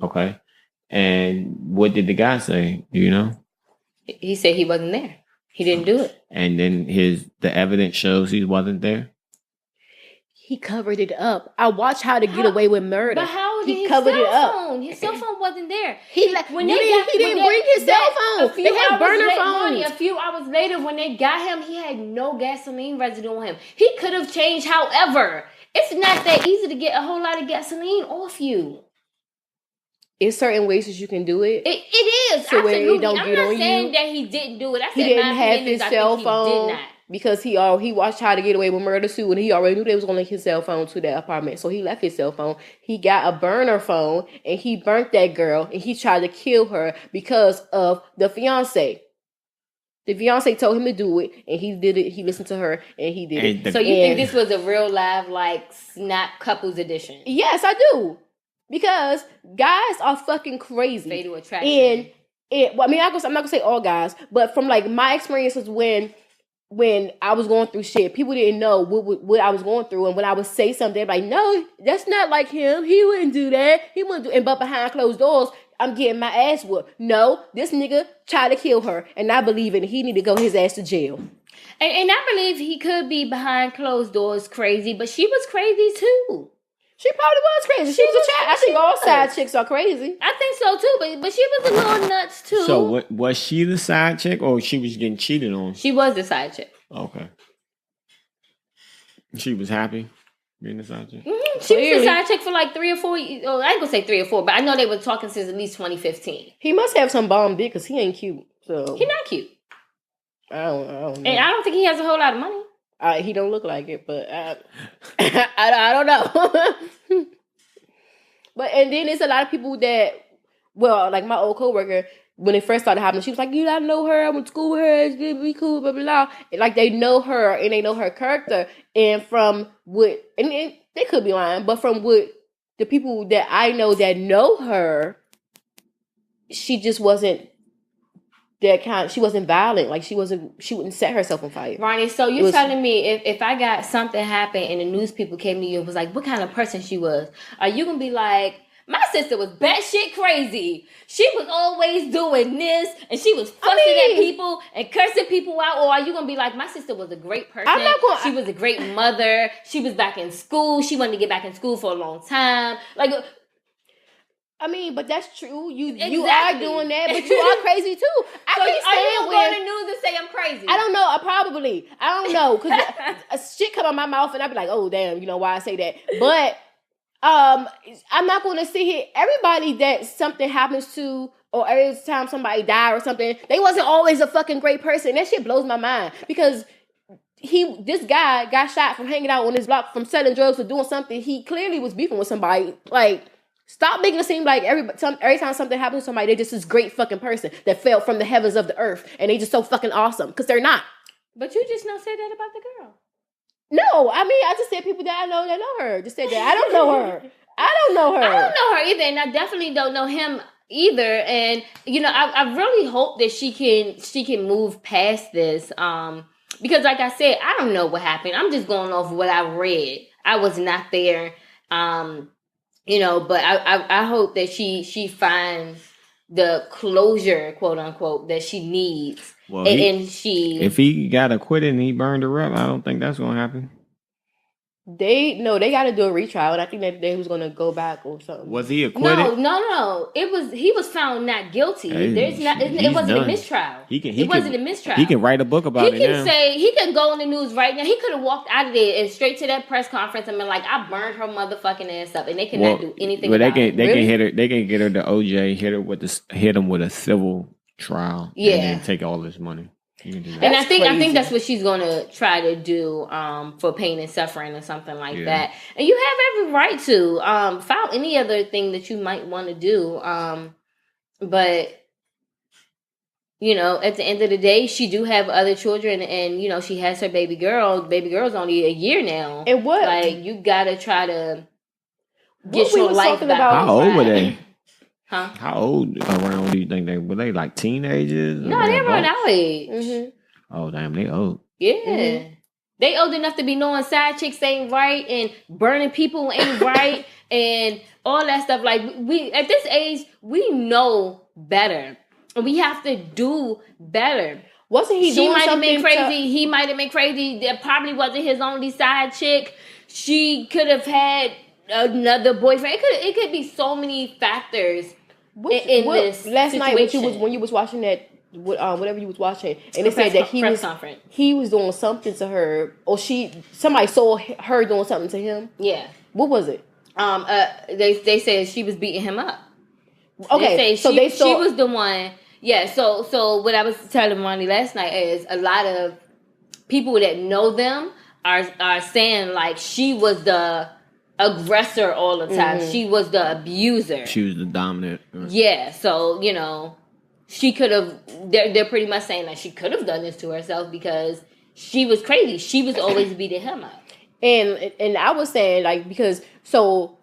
C: Okay. And what did the guy say? Do you know?
B: He said he wasn't there. He didn't do it.
C: And then the evidence shows he wasn't there.
A: He covered it up. I watched How to Get Away with Murder.
B: But how did
A: he covered it up?
B: His cell phone wasn't there.
A: He didn't bring his cell phone. They had burner phones.
B: A few hours later, when they got him, he had no gasoline residue on him. He could have changed. However, it's not that easy to get a whole lot of gasoline off you.
A: There's certain ways that you can do it.
B: It is.
A: So where it don't get on you.
B: I'm not saying that he didn't do it.
A: He didn't have his cell phone. Because he watched How to Get Away with Murder too, and he already knew they was gonna link his cell phone to that apartment. So he left his cell phone. He got a burner phone, and he burnt that girl, and he tried to kill her because of the fiance. The fiance told him to do it, and he did it. He listened to her, and he did it.
B: So you think this was a real live, like, snap couples edition?
A: Yes, I do. Because guys are fucking crazy.
B: Fatal attraction.
A: I'm not gonna say all guys, but from like my experiences when I was going through shit, people didn't know what I was going through, and when I would say something, they'd be like, "No, that's not like him. He wouldn't do that. He wouldn't do." But behind closed doors, I'm getting my ass whooped. No, this nigga tried to kill her, and I believe it. He need to go his ass to jail.
B: And I believe he could be behind closed doors crazy, but she was crazy too.
A: She probably was crazy. She was a child. I think all side chicks are crazy.
B: I think so too, but she was a little nuts too.
C: So was she the side chick, or she was getting cheated on?
B: She was the side chick.
C: Okay. She was happy being the side chick?
B: Mm-hmm. She was the side chick for like 3 or 4 years. Oh, I ain't gonna say 3 or 4, but I know they were talking since at least 2015.
A: He must have some bomb dick because he ain't cute. So
B: he not cute.
A: I don't know.
B: And I don't think he has a whole lot of money.
A: He don't look like it, but I don't know. But and then there's a lot of people that, well, like my old coworker, when it first started happening, she was like, "You gotta know her. I went to school with her. It's gonna be cool." Blah blah blah. And like they know her and they know her character, and from what and they could be lying, but from what the people that I know her, she just wasn't that kind. She wasn't violent. Like she wouldn't set herself on fire.
B: Ronnie, so you're telling me if I got something happen and the news people came to you and was like, what kind of person she was, are you gonna be like, my sister was batshit crazy. She was always doing this and she was fussing at people and cursing people out? Or are you gonna be like, my sister was a great person. She was a great mother. She was back in school. She wanted to get back in school for a long time. Like,
A: but that's true. You are doing that, but you are crazy too.
B: So are you gonna go on the news and say I'm crazy?
A: I don't know. I don't know because shit come out my mouth and I be like, oh damn, you know why I say that. But I'm not going to sit here. Everybody that something happens to, or every time somebody die or something, they wasn't always a fucking great person. That shit blows my mind because this guy got shot from hanging out on his block from selling drugs or doing something. He clearly was beefing with somebody. Like, stop making it seem like every time something happens to somebody, they're just this great fucking person that fell from the heavens of the earth and they just so fucking awesome, because they're not.
B: But you just not said that about the girl.
A: No, I just said people that I know that know her. Just said that. I don't know her. I don't know her
B: either, and I definitely don't know him either. And I really hope that she can move past this. Because like I said, I don't know what happened. I'm just going off what I read. I was not there. But I hope that she finds the closure, quote unquote, that she needs.
C: Well, if he got acquitted and he burned her up, I don't think that's gonna happen.
A: They got to do a retrial, and I think that they was going to go back or something.
C: Was he acquitted?
B: No. He was found not guilty.
C: Hey,
B: it wasn't
C: done.
B: a mistrial.
C: It
B: wasn't a mistrial.
C: He can write a book about it now.
B: He can go on the news right now. He could have walked out of there and straight to that press conference and been like, "I burned her motherfucking ass up," and they cannot do anything.
C: But
B: about it.
C: They can hit her. They can get her to OJ. Hit him with a civil trial.
B: Yeah,
C: and then take all this money.
B: And I think that's what she's gonna try to do for pain and suffering or something like that. And you have every right to file any other thing that you might want to do. But you know, at the end of the day, she do have other children, and you know, she has her baby girl. Baby girl's only a year now.
A: And what?
B: Like, you gotta try to get your life back.
C: How old were they?
B: Huh?
C: How old around do you think they were? They like teenagers?
B: No, they're around our age.
A: Mm-hmm.
C: Oh, damn, they old.
B: Yeah.
A: Mm-hmm.
B: They old enough to be knowing side chicks ain't right and burning people ain't right and all that stuff. Like, we at this age, we know better. And we have to do better.
A: Wasn't he doing something
B: been crazy. He might have been crazy. That probably wasn't his only side chick. She could have had another boyfriend. It could be so many factors in this
A: last
B: situation.
A: night when you was watching that whatever you was watching, and they said that he was doing something to her, or somebody saw her doing something to him.
B: Yeah.
A: What was it?
B: They said she was beating him up.
A: Okay,
B: she was the one. Yeah. So what I was telling Ronnie last night is a lot of people that know them are saying like she was the aggressor all the time. Mm-hmm. She was the abuser.
C: She was the dominant.
B: Yeah. So, you know, she could have, they're pretty much saying that she could have done this to herself because she was crazy. She was always beating him up.
A: And I was saying, like, because, so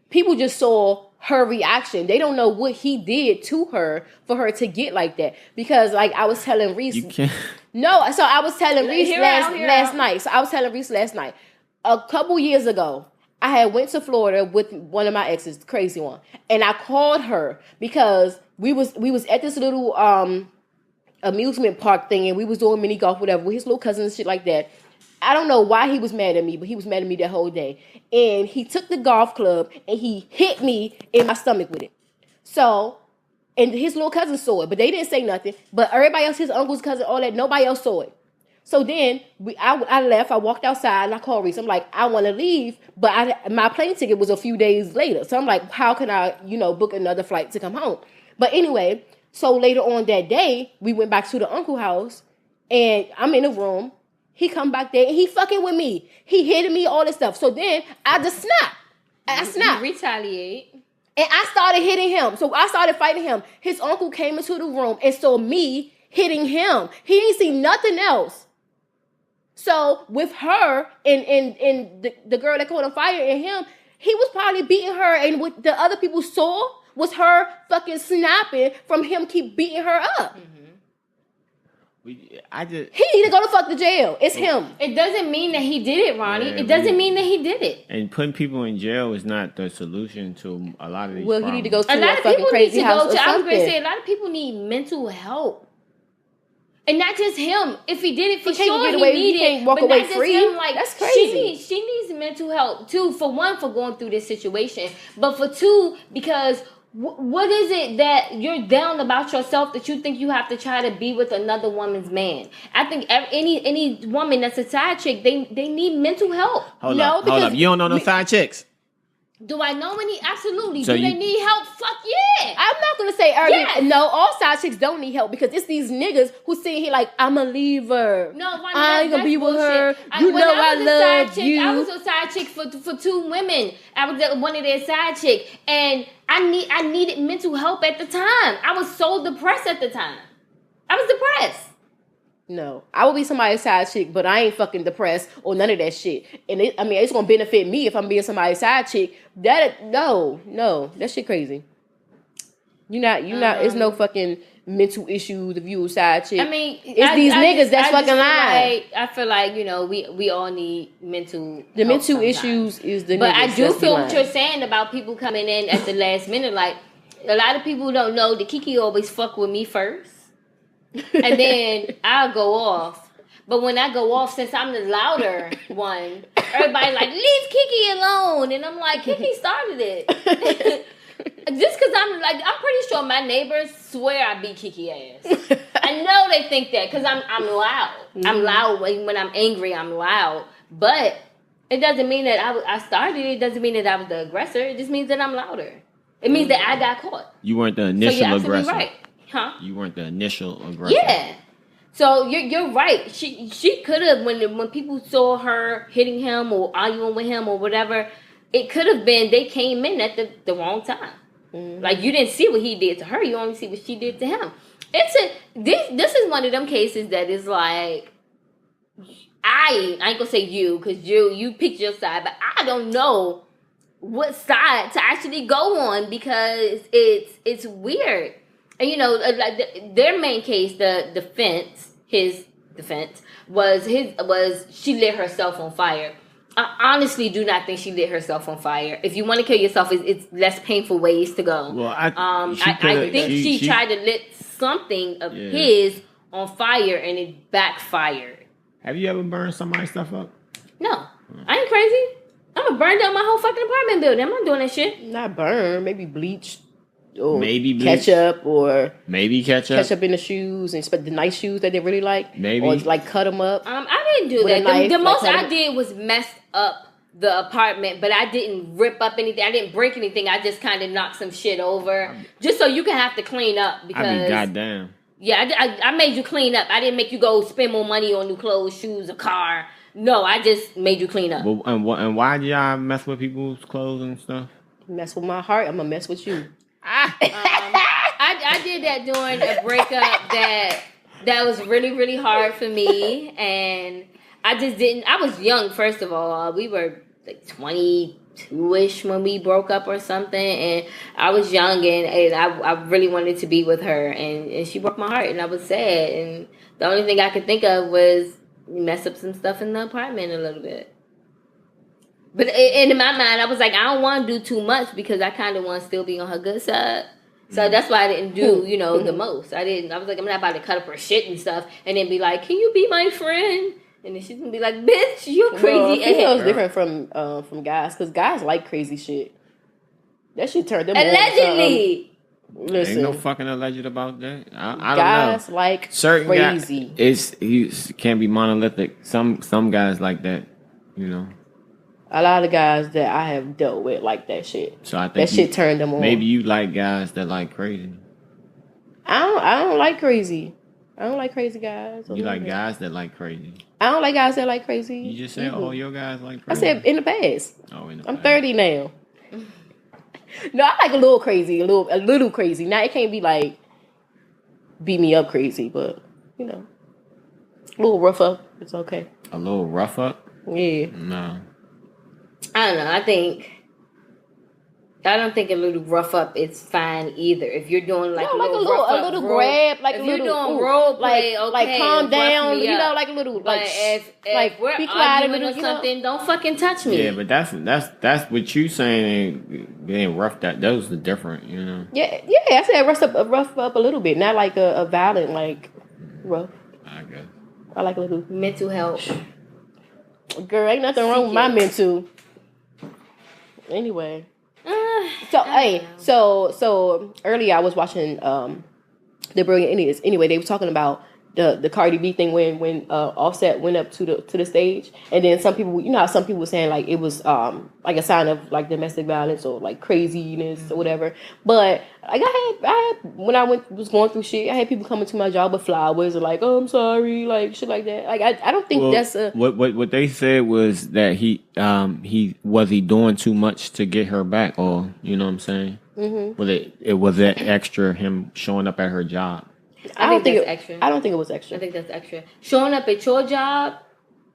A: people just saw her reaction. They don't know what he did to her for her to get like that. Because, like, I was telling Reese.
C: You can't.
A: No, so I was telling Reese last night. So I was telling Reese last night. A couple years ago, I had went to Florida with one of my exes, the crazy one. And I called her because we was at this little amusement park thing, and we was doing mini golf, whatever, with his little cousins and shit like that. I don't know why he was mad at me, but he was mad at me that whole day. And he took the golf club and he hit me in my stomach with it. So, and his little cousins saw it, but they didn't say nothing. But everybody else, his uncles, cousins, all that, nobody else saw it. So then I left. I walked outside and I called Reese. I'm like, I want to leave, but my plane ticket was a few days later. So I'm like, how can I, book another flight to come home? But anyway, so later on that day, we went back to the uncle house, and I'm in the room. He come back there and he fucking with me. He hitting me, all this stuff. So then I just snapped. I snapped.
B: You retaliate.
A: And I started hitting him. So I started fighting him. His uncle came into the room and saw me hitting him. He didn't see nothing else. So with her and the girl that caught on fire and him, he was probably beating her, and what the other people saw was her fucking snapping from him keep beating her up. Mm-hmm. He need to go to fuck the jail. It's him.
B: It doesn't mean that he did it, Ronnie. It doesn't mean that he did it.
C: And putting people in jail is not the solution to a lot of these
A: problems.
C: He
A: need to go to a fucking crazy house or something.
B: I was going to say, a lot of people need mental help. And not just him. If he did it for sure, he can't walk away free. Him, like, that's crazy. She needs mental help too. For one, for going through this situation, but for two, because what is it that you're down about yourself that you think you have to try to be with another woman's man? I think any woman that's a side chick, they need mental help.
C: Hold up. You don't know no side chicks.
B: Do I know any? Absolutely.
C: So
B: do they need help? Fuck yeah.
A: I'm not going to say early. No, all side chicks don't need help because it's these niggas who sitting here like, I'm a leaver.
B: No,
A: I ain't going to be with her. I love you.
B: I was a side chick for two women. I was one of their side chick. And I needed mental help at the time. I was so depressed at the time. I was depressed.
A: No, I will be somebody's side chick, but I ain't fucking depressed or none of that shit. And it's gonna benefit me if I'm being somebody's side chick. No, that shit crazy. You're not. It's no fucking mental issues if you a side chick.
B: I mean,
A: it's these niggas that's fucking lying.
B: I feel like we all need mental.
A: The mental issues is the.
B: But
A: niggas
B: I do feel what you're saying about people coming in at the last minute. Like a lot of people don't know that Kiki always fuck with me first. And then I'll go off. But when I go off, since I'm the louder one, everybody like, leave Kiki alone. And I'm like, Kiki started it. Just because I'm pretty sure my neighbors swear I beat Kiki ass. I know they think that because I'm loud. Mm-hmm. I'm loud when I'm angry. I'm loud, but it doesn't mean that I started. It doesn't mean that I was the aggressor. It just means that I'm louder. It means that I got caught.
C: You weren't the initial aggressor,
B: right? Huh?
C: You weren't the initial aggressor.
B: Yeah. So you're right. She could have when people saw her hitting him or arguing with him or whatever. It could have been they came in at the wrong time. Mm-hmm. Like you didn't see what he did to her, you only see what she did to him. This is one of them cases that is like I ain't gonna say you because you picked your side, but I don't know what side to actually go on because it's weird. And like their main case, his defense was she lit herself on fire. I honestly do not think she lit herself on fire. If you want to kill yourself, it's less painful ways to go.
C: Well,
B: I think she tried to lit something of his on fire and it backfired.
C: Have you ever burned somebody's stuff up?
B: No. I ain't crazy. I'm gonna burn down my whole fucking apartment building. I'm not doing that shit.
A: Not burn, maybe bleach. Or
C: maybe bleach.
A: ketchup or
C: maybe ketchup
A: in the shoes and the nice shoes that they really like.
C: Maybe
A: or like cut them up.
B: I didn't do that. The most I did was mess up the apartment, but I didn't rip up anything. I didn't break anything. I just kind of knocked some shit over, just so you can have to clean up. Because
C: I mean, goddamn.
B: Yeah, I made you clean up. I didn't make you go spend more money on new clothes, shoes, a car. No, I just made you clean up.
C: Well, and why did y'all mess with people's clothes and stuff?
A: Mess with my heart. I'm gonna mess with you.
B: I did that during a breakup that was really, really hard for me, and I just didn't. I was young, first of all. We were like 22-ish when we broke up or something, and I was young, and I really wanted to be with her, and she broke my heart, and I was sad, and the only thing I could think of was mess up some stuff in the apartment a little bit. But in my mind, I was like, I don't want to do too much because I kind of want to still be on her good side. So that's why I didn't do, the most. I was like, I'm not about to cut up her shit and stuff and then be like, can you be my friend? And then she's going to be like, bitch, you're crazy.
A: Females different from guys because guys like crazy shit. That shit turned them
B: allegedly.
A: Listen,
C: ain't no fucking alleged about that. I don't know.
A: Guys like
C: certain
A: crazy.
C: He can't be monolithic. Some guys like that,
A: A lot of guys that I have dealt with like that shit.
C: So I think
A: that shit turned them on.
C: Maybe you like guys that like crazy.
A: I don't like crazy. I don't like crazy guys.
C: You like guys that like crazy.
A: I don't like guys that like crazy.
C: You just said, oh, your guys like crazy.
A: I said in the past.
C: Oh, in the
A: I'm
C: past.
A: 30 now. No, I like a little crazy, a little crazy. Now it can't be like beat me up crazy, but a little rough up. It's okay.
C: A little rough up?
A: Yeah.
C: No.
B: I don't know. I don't think a little rough up is fine either. If you're doing like a little
A: grab, like
B: if
A: a
B: you're
A: little
B: doing role play, okay,
A: like calm down,
B: like
A: a little
B: but if we're
A: be quiet
B: arguing or something, don't fucking touch me.
C: Yeah, but that's what you saying. Being rough, those are different,
A: Yeah. I said rough up a little bit, not like a violent like rough.
C: I guess.
B: I like a little mental health.
A: Girl, ain't nothing wrong with my mental. Anyway. So earlier I was watching The Brilliant Idiots. Anyway, they were talking about the Cardi B thing when Offset went up to the stage, and then some people, how some people were saying like it was like a sign of like domestic violence or like craziness or whatever. But like I had when I was going through shit, I had people coming to my job with flowers and like, oh, I'm sorry, like shit like that. Like I don't think that's a
C: what they said was that he was doing too much to get her back, or you know what I'm saying? Mm-hmm. Was it was that extra him showing up at her job?
B: I don't think it's extra.
A: I don't think it was extra.
B: I think that's extra. Showing up at your job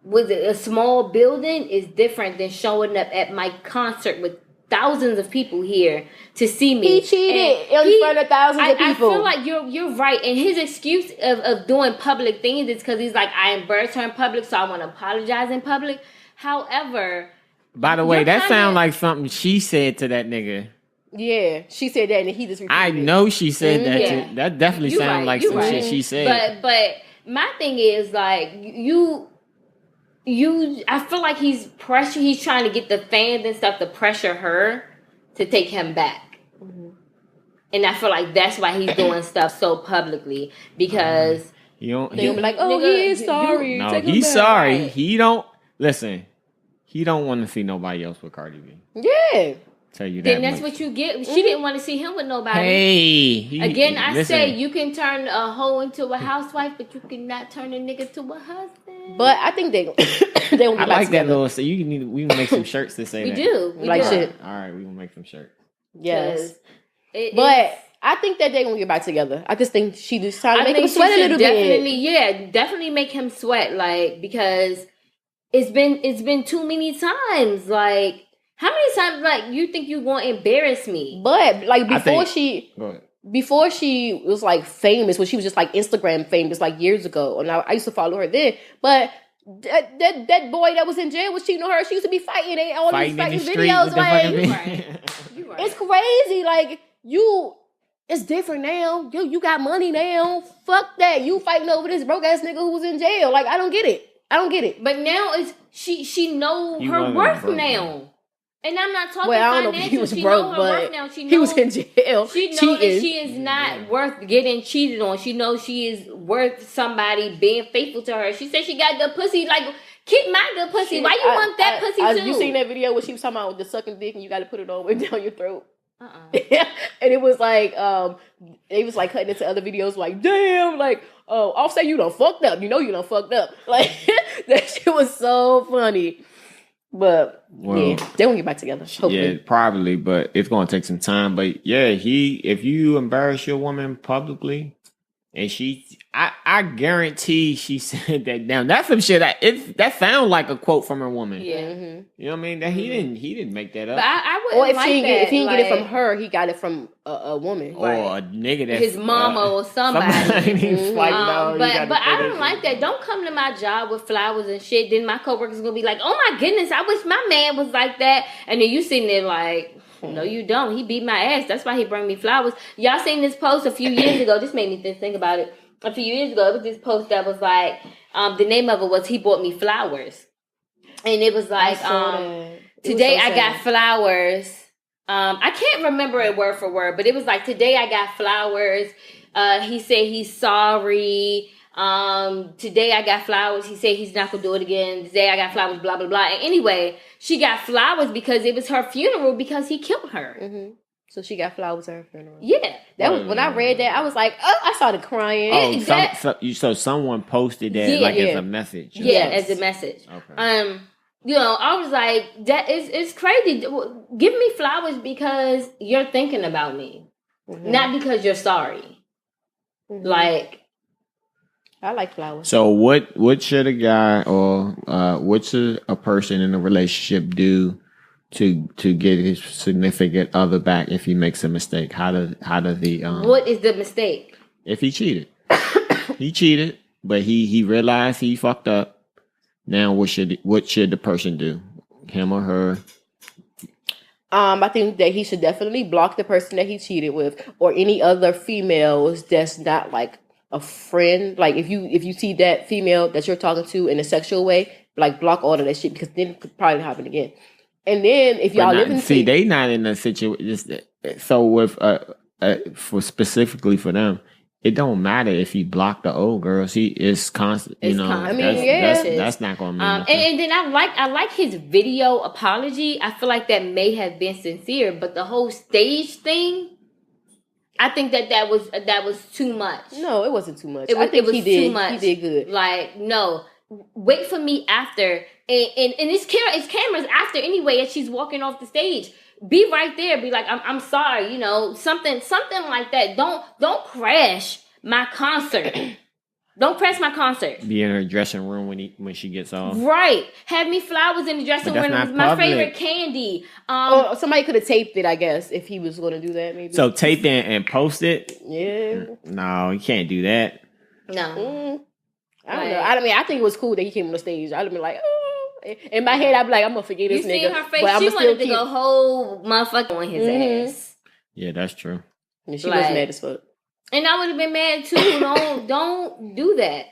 B: with a small building is different than showing up at my concert with thousands of people here to see me.
A: He cheated in front of thousands of people.
B: I feel like you're right. And his excuse of doing public things is because he's like, I embarrassed her in public, so I want to apologize in public. However,
C: by the way, that sounds like something she said to that nigga.
A: Yeah, she said that, and he just repeated
C: I know she said that.
B: Yeah.
C: Too. That definitely sounds like some shit she said.
B: But my thing is like you I feel like he's trying to get the fans and stuff to pressure her to take him back. Mm-hmm. And I feel like that's why he's doing stuff so publicly, because
A: they'll be like, "Oh, he is sorry."
C: No, he's sorry. Right. He don't listen. He don't want to see nobody else with Cardi B.
A: Yeah.
C: Tell you that.
B: Then that's what you get. She didn't want to see him with nobody.
C: Hey,
B: I say you can turn a hoe into a housewife, but you cannot turn a nigga to a husband.
A: But I think they don't.
C: I like that little. So we can make some shirts to say
B: we
C: that.
B: Do.
A: We like do. Shit.
C: All right, we gonna make some shirts.
A: Yes. But I think that they're gonna get back together. I just think she just trying to make him sweat a little
B: bit. Yeah, definitely make him sweat, like, because it's been too many times. Like, how many times, like, you think you're gonna embarrass me?
A: But like before she was like famous, when she was just like Instagram famous, like years ago, and I used to follow her then. But that boy that was in jail was cheating on her. She used to be fighting all these fighting videos. Like, you right. It's crazy. Like, it's different now. You got money now. Fuck that. You fighting over this broke ass nigga who was in jail. Like, I don't get it.
B: But now it's she know her worth now. And I'm not talking financial. I don't know if he was broke, but
A: he was in jail.
B: She knows that she is not worth getting cheated on. She knows she is worth somebody being faithful to her. She said she got good pussy. Like, keep my good pussy. Why you want that pussy too?
A: You seen that video where she was talking about the sucking dick and you got to put it all the way down your throat? And it was like, they was like cutting into other videos like, damn, like, oh, Offset, you done fucked up. You know you done fucked up. Like, that shit was so funny. But, yeah, they won't get back together, hopefully.
C: Yeah, probably, but it's going to take some time. But, yeah, if you embarrass your woman publicly, and I guarantee she said that down. That's some shit that sound like a quote from a woman.
B: Yeah. Mm-hmm.
C: You know what I mean? That he didn't make that up.
B: But I wouldn't if he
A: didn't get it from her, he got it from a woman.
C: Or a nigga that's
B: his mama or somebody.
C: Mm-hmm. Like, no,
B: but I don't like that. Don't come to my job with flowers and shit. Then my coworkers gonna be like, "Oh my goodness, I wish my man was like that." And then you sitting there like, no, you don't. He beat my ass. That's why he bring me flowers. Y'all seen this post a few years ago. This made me think about it. A few years ago, it was this post that was like, the name of it was "He Bought Me Flowers," and it was like, "Today I got flowers." I can't remember it word for word, but it was like, "Today I got flowers." He said he's sorry. Today I got flowers. He said he's not gonna do it again. Today I got flowers. Blah blah blah. And anyway, she got flowers because it was her funeral because he killed her.
A: Mm-hmm. So she got flowers at her funeral.
B: Yeah,
A: that was when I read that. I was like, oh, I started crying.
C: So someone posted that as a message.
B: Yeah, as a message. Okay. I was like, that is crazy. Give me flowers because you're thinking about me, not because you're sorry. Mm-hmm. Like,
A: I like flowers.
C: So what should a guy or what should a person in a relationship do to get his significant other back if he makes a mistake? How does he
B: what is the mistake?
C: If he cheated. He cheated, but he realized he fucked up. Now what should the person do? Him or her?
A: I think that he should definitely block the person that he cheated with or any other females that's not like a friend. Like if you see that female that you're talking to in a sexual way, like block all of that shit because then it could probably happen again. And then if y'all live in
C: they not in a situation. So with for specifically for them, it don't matter if he blocked the old girls. He is constant. That's not gonna mean
B: and then I like his video apology. I feel like that may have been sincere, but the whole stage thing, I think that was too much.
A: No, it wasn't too much. I think he did too much. He did good.
B: Like, no, wait for me after, and it's cameras after anyway as she's walking off the stage. Be right there. Be like, I'm sorry. Something like that. Don't crash my concert. Don't crash my concert.
C: Be in her dressing room when she gets off.
B: Right. Have me flowers in the dressing room with my favorite candy.
A: Somebody could have taped it, I guess, if he was going to do that. Maybe.
C: So tape it and post it.
A: Yeah.
C: No, you can't do that.
B: No.
A: I don't know. I mean, I think it was cool that he came on the stage. I'd have been like, oh. In my head, I'd be like, I'm gonna forget this nigga.
B: You see her face? She wanted to go whole motherfucker on his ass.
C: Yeah, that's true.
A: And she was mad as fuck.
B: And I would have been mad too. Don't do that.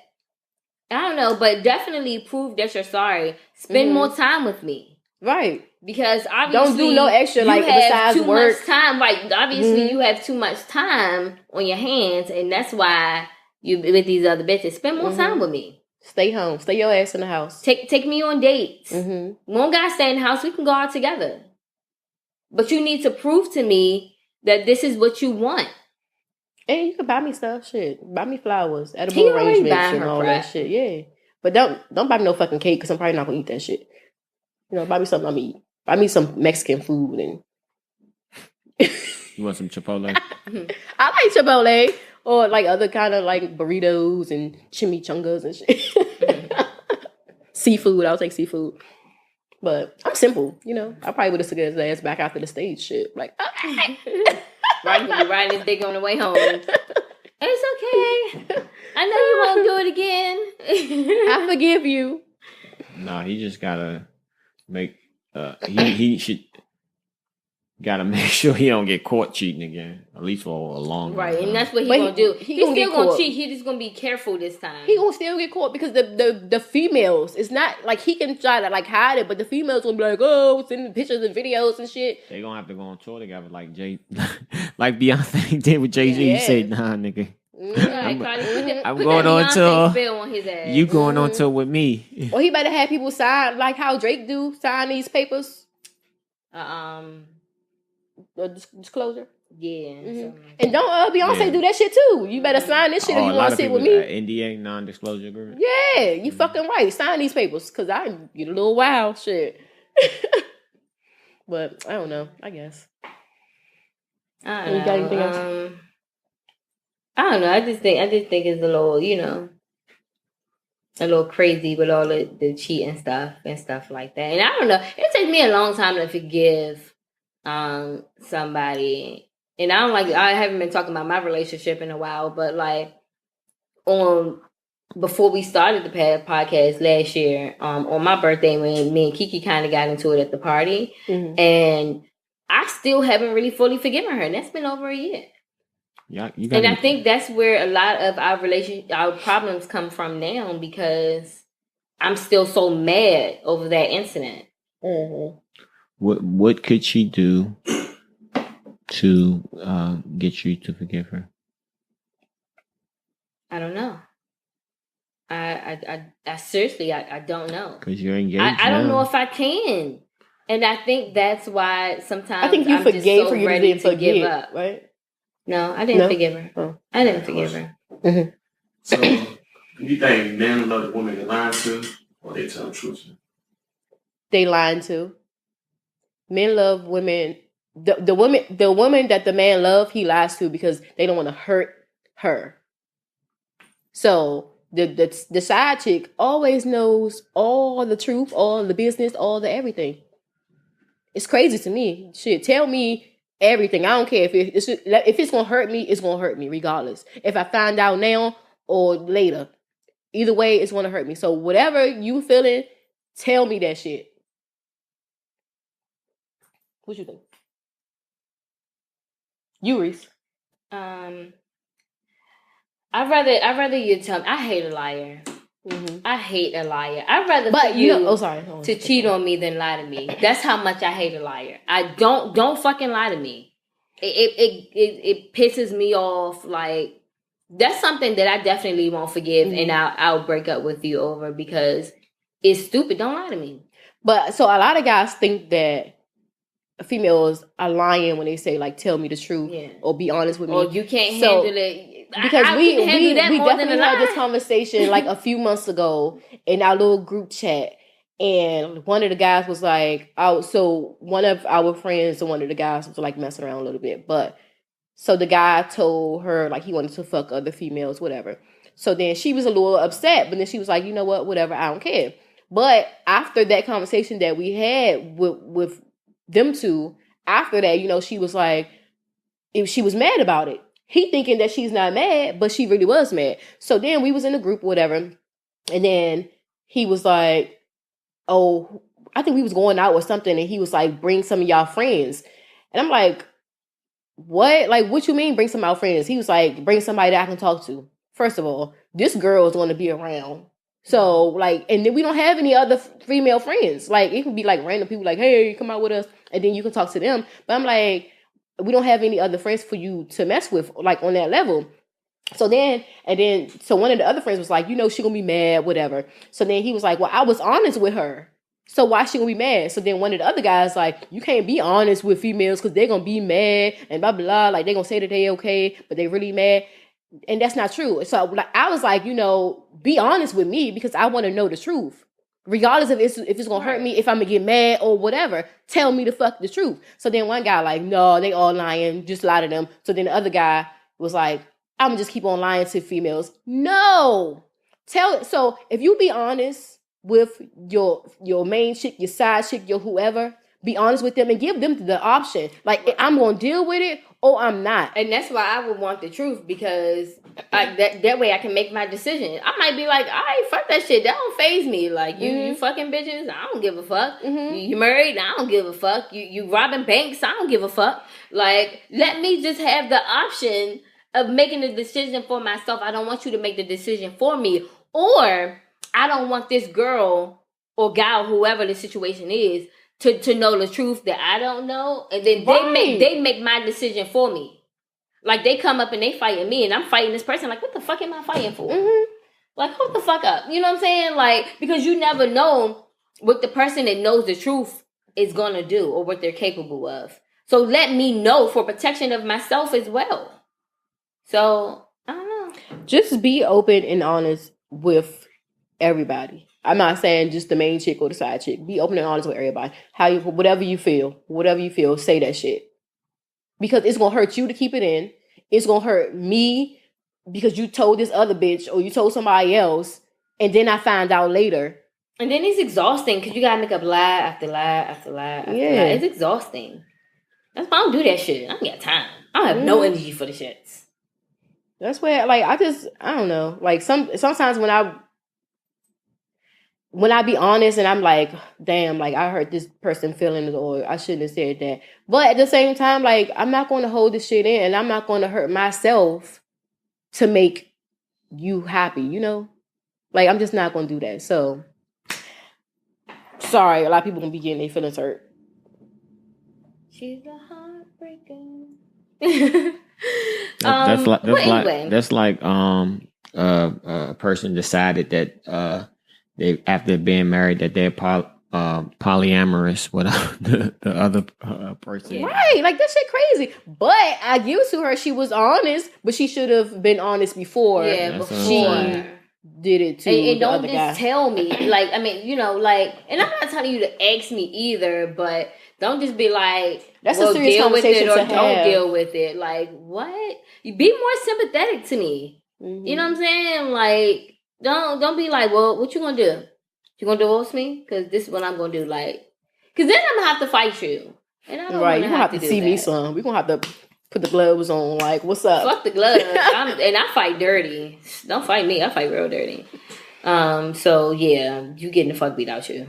B: I don't know, but definitely prove that you're sorry. Spend more time with me.
A: Right.
B: Because obviously
A: don't do no extra like besides
B: too
A: work.
B: Much time. Like obviously you have too much time on your hands, and that's why you with these other bitches. Spend more time with me.
A: Stay home. Stay your ass in the house.
B: Take me on dates. One guy stay in the house. We can go out together. But you need to prove to me that this is what you want.
A: And you can buy me stuff. Shit, buy me flowers, edible arrangements, and all that shit. Yeah, but don't buy me no fucking cake because I'm probably not gonna eat that shit. You know, buy me something I'm gonna eat. Buy me some Mexican food and.
C: You want some Chipotle?
A: I like Chipotle or like other kind of like burritos and chimichangas and shit. Seafood, I'll take seafood. But I'm simple, you know. I probably would have took his ass back after the stage shit. Like, okay.
B: Right, gonna be riding his dick on the way home. It's okay. I know you won't do it again.
A: I forgive you.
C: No, he just gotta make. He should gotta make sure he don't get caught cheating again, at least for a long.
B: Right,
C: time.
B: And that's what he's gonna do. He's still gonna cheat. He's just gonna be careful this time.
A: He gonna still get caught because the females, it's not like he can try to like hide it, but the females gonna be like, oh, sending pictures and videos and shit.
C: They gonna have to go on tour together like like Beyonce did with Jay-Z.
A: Yeah.
C: He said, nah, nigga.
B: I'm
C: going on tour.
B: On his ass.
C: You going on tour with me?
A: Well, he better have people sign like how Drake do, sign these papers. Disclosure.
B: Yeah.
A: And don't Beyonce do that shit too. You better sign this shit if you want to sit with me.
C: NDA, non-disclosure agreement.
A: Yeah, you fucking right. Sign these papers because I get a little wild shit. But I don't know. I guess.
B: I don't know. Got anything else? I don't know. I just think it's a little, you know, a little crazy with all the cheating stuff and stuff like that. And I don't know. It takes me a long time to forgive somebody. And I haven't been talking about my relationship in a while, but like before we started the podcast last year, on my birthday when me and Kiki kind of got into it at the party, and I still haven't really fully forgiven her, and that's been over a year.
C: Yeah,
B: and I think that's where a lot of our problems come from now, because I'm still so mad over that incident.
C: What could she do to get you to forgive her?
B: I don't know. I seriously, I don't know.
C: Because you're engaged.
B: I don't know if I can, and I think that's why sometimes
A: I think you forgave for you to forgive up. Right?
B: No, I didn't forgive her. Oh. I didn't forgive her.
D: So, do you think men love the women they lie to, or they tell the truth?
A: They lying to. Men love women. The woman that the man love, he lies to because they don't want to hurt her. So the side chick always knows all the truth, all the business, all the everything. It's crazy to me. Shit, tell me everything. I don't care if it's gonna hurt me, it's gonna hurt me regardless. If I find out now or later, either way, it's gonna hurt me. So whatever you feeling, tell me that shit. What you think? You, Reese.
B: I'd rather you tell me. I hate a liar. I hate a liar. I'd rather for you to cheat on me than lie to me. That's how much I hate a liar. I don't fucking lie to me. It pisses me off. Like, that's something that I definitely won't forgive, and I'll break up with you over, because it's stupid. Don't lie to me.
A: But so a lot of guys think that females are lying when they say like, tell me the truth or be honest with me.
B: Or you can't handle it.
A: Because we definitely had this conversation like a few months ago in our little group chat, and one of the guys was like, so one of our friends and one of the guys was like messing around a little bit, but so the guy told her like he wanted to fuck other females, whatever. So then she was a little upset, but then she was like, you know what, whatever, I don't care. But after that conversation that we had with them two, after that, you know, she was like, she was mad about it. He thinking that she's not mad, but she really was mad. So then we was in a group or whatever. And then he was like, oh, I think we was going out or something. And he was like, bring some of y'all friends. And I'm like, what? Like, what you mean bring some of our friends? He was like, bring somebody that I can talk to. First of all, this girl is going to be around So, like, and then we don't have any other female friends. Like, it can be like random people like, hey, come out with us. And then you can talk to them. But I'm like, we don't have any other friends for you to mess with, like, on that level. So so one of the other friends was like, she gonna be mad, whatever. So then he was like, well, I was honest with her. So why she gonna be mad? So then one of the other guys like, you can't be honest with females because they're gonna be mad and blah, blah, blah. Like, they gonna say that they okay, but they really mad. And that's not true. So like, I was like, be honest with me because I want to know the truth. Regardless of if it's going to hurt me, if I'm going to get mad or whatever, tell me the fuck the truth. So then one guy like, no, they all lying. Just lie to them. So then the other guy was like, I'm going to just keep on lying to females. No. So if you be honest with your main chick, your side chick, your whoever, be honest with them and give them the option. Like, I'm going to deal with it or I'm not.
B: And that's why I would want the truth because that way I can make my decision. I might be like, all right, fuck that shit. That don't faze me. Like, you fucking bitches, I don't give a fuck. You married, I don't give a fuck. You robbing banks, I don't give a fuck. Like, let me just have the option of making the decision for myself. I don't want you to make the decision for me. Or I don't want this girl or guy or whoever the situation is to know the truth that I don't know, and then they make my decision for me. Like, they come up and they fighting me, and I'm fighting this person. Like, what the fuck am I fighting for? Like, hold the fuck up. You know what I'm saying? Like, because you never know what the person that knows the truth is gonna do or what they're capable of. So let me know for protection of myself as well. So I don't know.
A: Just be open and honest with everybody. I'm not saying just the main chick or the side chick. Be open and honest with everybody. Whatever you feel, say that shit. Because it's gonna hurt you to keep it in. It's gonna hurt me because you told this other bitch or you told somebody else, and then I find out later.
B: And then it's exhausting because you gotta make up lie after lie after lie after lie. It's exhausting. That's why I don't do that shit. I don't got time. I don't have no energy for the shits.
A: That's where, like, I don't know. Like, sometimes when I be honest and I'm like, damn, like, I hurt this person feelings or I shouldn't have said that. But at the same time, like, I'm not going to hold this shit in and I'm not going to hurt myself to make you happy, Like, I'm just not going to do that. So, sorry, a lot of people going to be getting their feelings hurt.
B: She's a heartbreaker.
C: That's like a person decided that they, after being married, that they're polyamorous with the other person.
A: Right, like, that shit crazy. But I give it to her. She was honest, but she should have been honest before.
B: Yeah, before
A: she did it too.
B: And don't just tell me. Like, I mean, like, and I'm not telling you to ask me either, but don't just be like,
A: that's a serious
B: deal with it or
A: to
B: don't
A: have.
B: deal with it. Like, what? You be more sympathetic to me. You know what I'm saying? Like, don't be like, well, what you gonna do? You gonna divorce me? Because this is what I'm gonna do. Like, because then I'm gonna have to fight you. And I don't
A: right, you're gonna have to
B: do
A: see
B: that.
A: me some. We're gonna have to put the gloves on. Like, what's up?
B: Fuck the gloves. And I fight dirty. Don't fight me. I fight real dirty. So yeah, you getting the fuck beat out you.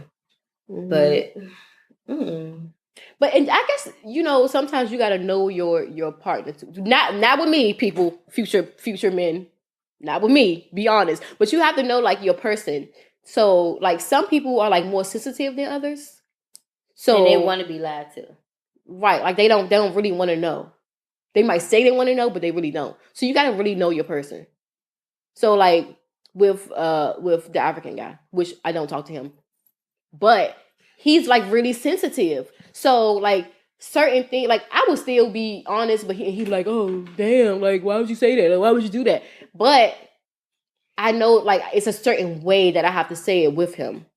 B: But
A: and I guess sometimes you gotta know your partner too. Not with me, people, future men. Not with me, be honest. But you have to know, like, your person. So, like, some people are, like, more sensitive than others. So
B: and they want to be lied to.
A: Right, like, they don't really want to know. They might say they want to know, but they really don't. So you gotta really know your person. So, like, with the African guy, which I don't talk to him, but he's, like, really sensitive. So, like, certain things, like, I would still be honest, but he's like, oh, damn, like, why would you say that? Like, why would you do that? But I know, like, it's a certain way that I have to say it with him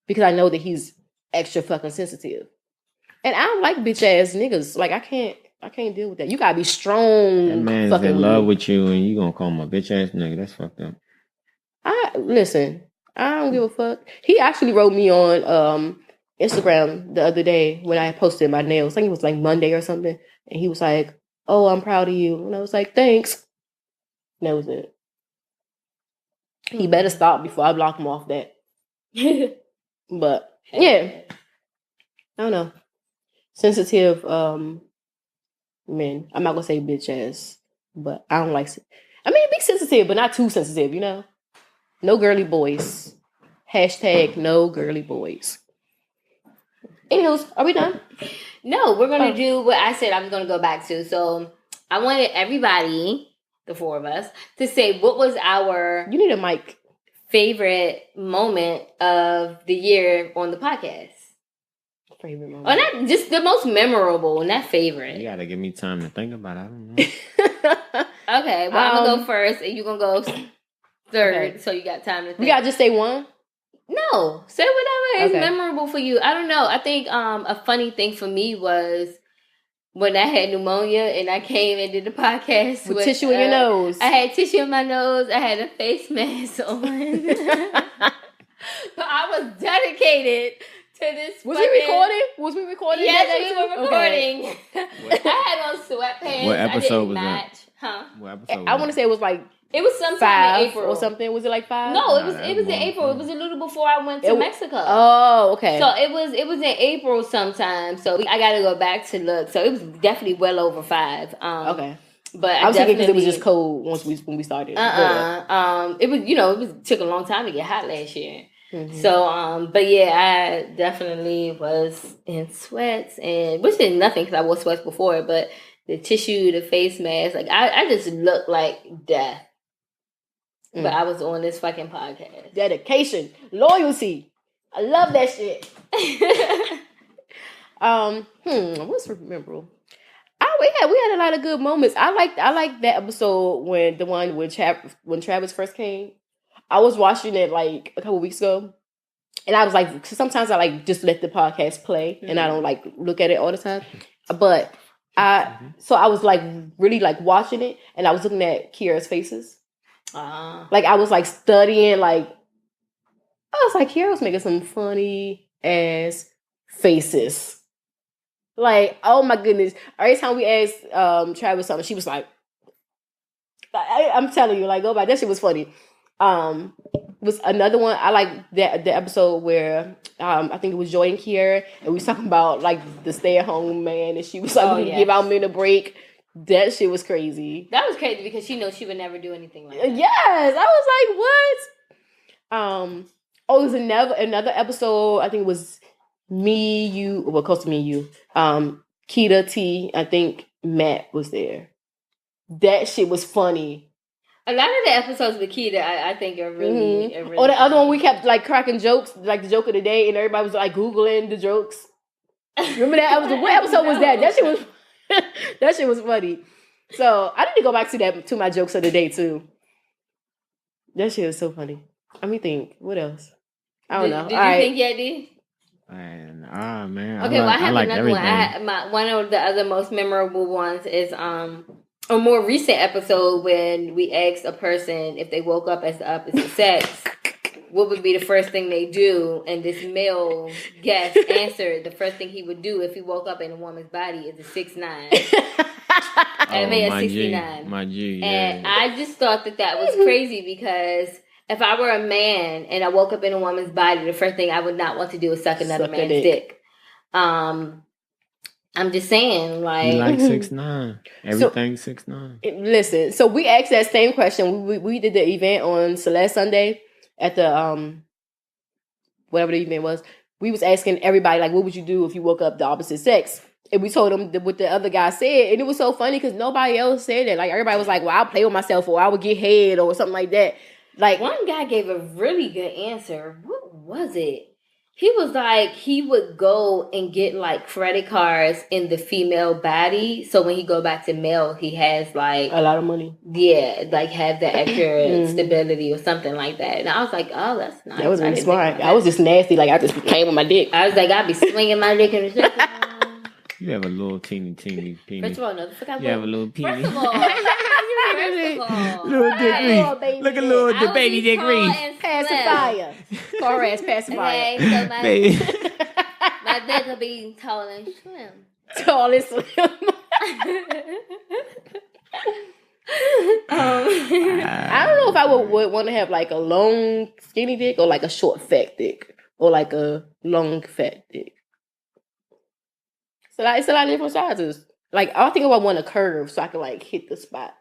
A: because I know that he's extra fucking sensitive. And I don't like bitch ass niggas. Like, I can't deal with that. You gotta be strong.
C: That man's in love with you and you gonna call him a bitch ass nigga. That's fucked up.
A: Listen, I don't give a fuck. He actually wrote me on Instagram the other day when I posted my nails. I think it was like Monday or something. And he was like, oh, I'm proud of you. And I was like, thanks. And that was it. He better stop before I block him off that. But yeah, I don't know. Sensitive men. I'm not gonna say bitch ass, but I don't like. I mean, be sensitive, but not too sensitive. No girly boys. Hashtag no girly boys. Anyways, are we done?
B: No, we're going to do what I said I was going to go back to. So I wanted everybody, the four of us, to say what was our
A: You need a mic.
B: favorite moment of the year on the podcast.
A: Favorite moment.
B: Or not just the most memorable, not
C: You
B: favorite.
C: gotta give me time to think about it. I don't know.
B: Okay, well, I'm going to go first and you're going to go third.
A: Okay.
B: So you got time to think.
A: We gotta just say one.
B: No, say whatever is
A: Okay.
B: memorable for you. I don't know. I think a funny thing for me was when I had pneumonia and I came and did the podcast
A: With tissue in your nose.
B: I had tissue in my nose. I had a face mask on. But I was dedicated to this.
A: Was we recording? Was we recording?
B: Yes,
A: that
B: we
A: day
B: were
A: too?
B: recording.
A: Okay.
B: I had on sweatpants.
C: What episode
B: I didn't
C: was that?
B: match. Huh?
C: What episode?
A: I want to say it was like
B: It was sometime
A: 5
B: in April
A: or something. Was it like 5?
B: No, it
C: Nah,
B: was
C: that
B: in
C: was
B: April.
C: long
B: It was a little before I went to Mexico.
A: Oh, okay.
B: So it was in April sometime. So I got to go back to look. So it was definitely well over 5.
A: Okay.
B: But
A: I was thinking because it was just cold when we started.
B: It was took a long time to get hot last year.
A: Mm-hmm.
B: So but yeah, I definitely was in sweats, and which is nothing because I wore sweats before, but the tissue, the face mask, like I just looked like death. But I was on this fucking podcast.
A: Dedication, loyalty. I love that shit. What's memorable? We had a lot of good moments. I like that episode when Travis first came. I was watching it like a couple weeks ago, and I was like, sometimes I like just let the podcast play, and I don't like look at it all the time. But I was like really like watching it, and I was looking at Kiara's faces. Like I was like studying, like I was like, Kiara was making some funny ass faces. Like, oh my goodness! Every time we asked Travis something, she was like, "I'm telling you, like, go back. That shit was funny." Was another one I like the episode where I think it was Joy and Kiara, and we was talking about like the stay at home man, and she was like, give out men a break. That shit was crazy.
B: That was crazy because she knows she would never do anything like that.
A: Yes, I was like, what? It was another episode. I think it was me, you, well, close to me and you. Keita T, I think Matt was there. That shit was funny.
B: A lot of the episodes with Keita, I think are really, are really
A: or the other one we kept like cracking jokes, like the joke of the day, and everybody was like Googling the jokes. Remember that episode? What episode was that? That shit was that shit was funny. So I need to go back to my jokes of the day too. That shit was so funny. Let me think. What else? I don't know.
B: Did you think yet, D?
C: Man.
B: Okay, I have another
C: everything.
B: one. One of the other most memorable ones is a more recent episode when we asked a person if they woke up as the opposite sex, what would be the first thing they do? And this male guest answered the first thing he would do if he woke up in a woman's body is a 6'9". And I made a 69.
C: My G, yeah.
B: And I just thought that was crazy because if I were a man and I woke up in a woman's body, the first thing I would not want to do is suck another man's dick. I'm just saying, like...
C: You like 6'9". Everything 6'9".
A: Listen, so we asked that same question. We did the event on last Sunday at the, whatever the event was. We was asking everybody, like, what would you do if you woke up the opposite sex? And we told them what the other guy said. And it was so funny because nobody else said that. Like, everybody was like, well, I'll play with myself or I would get head or something like that. Like,
B: one guy gave a really good answer. What was it? He was like, he would go and get like credit cards in the female body. So when he go back to male, he has like
A: a lot of money.
B: Yeah, like have the extra stability or something like that. And I was like, oh, that's nice.
A: That was really smart. I was just nasty. Like, I just be playing with my dick.
B: I was like, I'd be swinging my dick in the shit.
C: You have a little teeny penis.
B: First of all, no,
C: you have a little penis.
B: First of all,
C: little dick Reese. Look at little baby dick Reese.
A: Pacifier. Car ass pacifier.
B: Okay, so my dick will be tall and slim.
A: Tall and slim. I don't know if I would want to have like a long skinny dick or like a short fat dick or like a long fat dick. So it's a lot of different sizes. Like I think I want a curve so I can like hit the spot.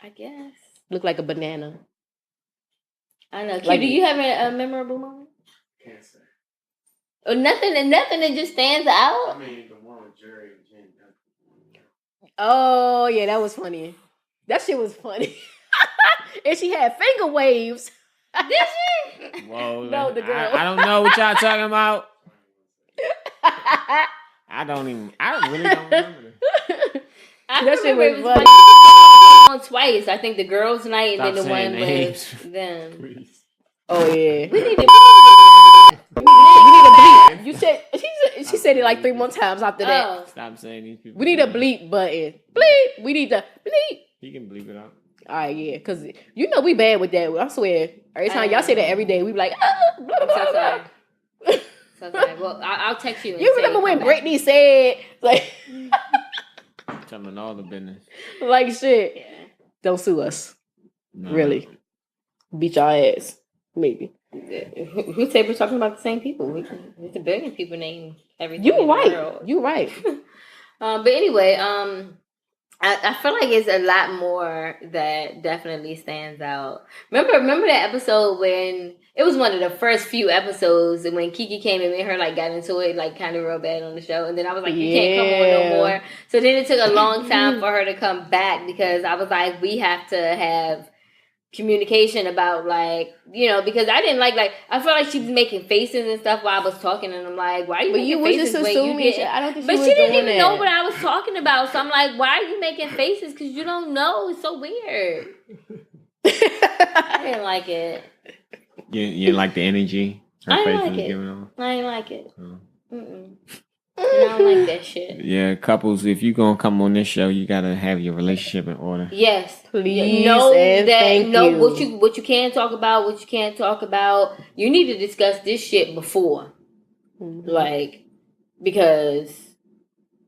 B: I guess
A: Look like a banana.
B: I know. Q,
A: Like-
B: do you have a memorable moment?
D: Can't say.
B: Or nothing that just stands out?
D: I mean, the one with Jerry and Jen.
A: Oh yeah, that was funny. That shit was funny. And she had finger waves.
B: Did she?
C: Whoa,
A: No, the girl.
C: I don't know what y'all talking about. I really don't remember.
B: I
A: That shit
B: remember it
A: was
B: was
A: funny.
B: funny. On twice. I think the girls' night
C: Stop
B: and then the
C: saying
B: one
C: names.
B: with them.
C: Please.
A: Oh yeah.
B: We need to.
A: We need a bleep. You said she said it like 3 more times after that.
B: Oh.
C: Stop saying these people.
A: We need a bleep button. Bleep. We need the bleep.
C: He can bleep it out.
A: All right, yeah, because you know we bad with that. I swear. Every time y'all say that every day, we be like, blah, blah,
B: I'm
A: blah,
B: so
A: blah.
B: sorry. So sorry. Well, I'll text you. And
A: You
B: say
A: remember when
B: come back.
A: Britney said like
C: Telling all the business.
A: like shit?
B: Yeah.
A: Don't sue us.
C: No.
A: Really. Beat your ass. Maybe.
B: Who said we're talking about the same people? There's a billion people named everything.
A: You
B: in the
A: right.
B: world.
A: You right.
B: But anyway, I feel like it's a lot more that definitely stands out. Remember that episode when it was one of the first few episodes and when Kiki came and me and her like got into it like kind of real bad on the show, and then I was like, you can't come on no more. So then it took a long time for her to come back because I was like, we have to have communication about like, you know, because I didn't like I felt like she was making faces and stuff while I was talking, and I'm like, why are you
A: But
B: making
A: you was
B: faces
A: just
B: when you
A: assuming.
B: didn't?
A: I don't think
B: But
A: she was
B: she didn't
A: doing
B: even
A: that.
B: know what I was talking about, so I'm like, why are you making faces? Because you don't know. It's so weird. I didn't like it.
C: You like the energy her
B: I
C: face
B: like
C: was
B: it.
C: giving off?
B: I didn't like it.
C: Oh.
B: Mm-mm. And I don't like that shit.
C: Yeah, couples, if you gonna come on this show, you gotta have your relationship in order.
B: Yes,
A: Please
B: know
A: and
B: that.
A: thank
B: Know
A: you.
B: what you can talk about. What you can't talk about. You need to discuss this shit before, like, because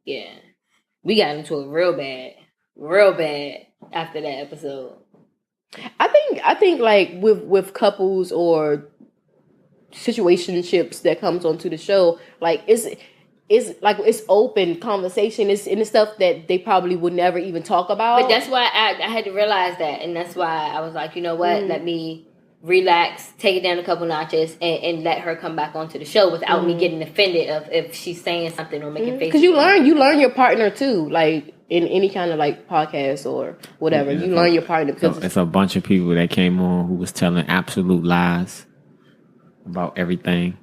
B: yeah, we got into it real bad after that episode.
A: I think like with couples or situationships that comes onto the show, like it's like it's open conversation. It's and it's stuff that they probably would never even talk about.
B: But that's why I had to realize that, and that's why I was like, you know what? Let me relax, take it down a couple notches, and let her come back onto the show without me getting offended of if she's saying something or making faces.
A: because you learn your partner too, like in any kind of like podcast or whatever.
C: Yeah,
A: You learn your partner because
C: It's a bunch of people that came on who was telling absolute lies about everything.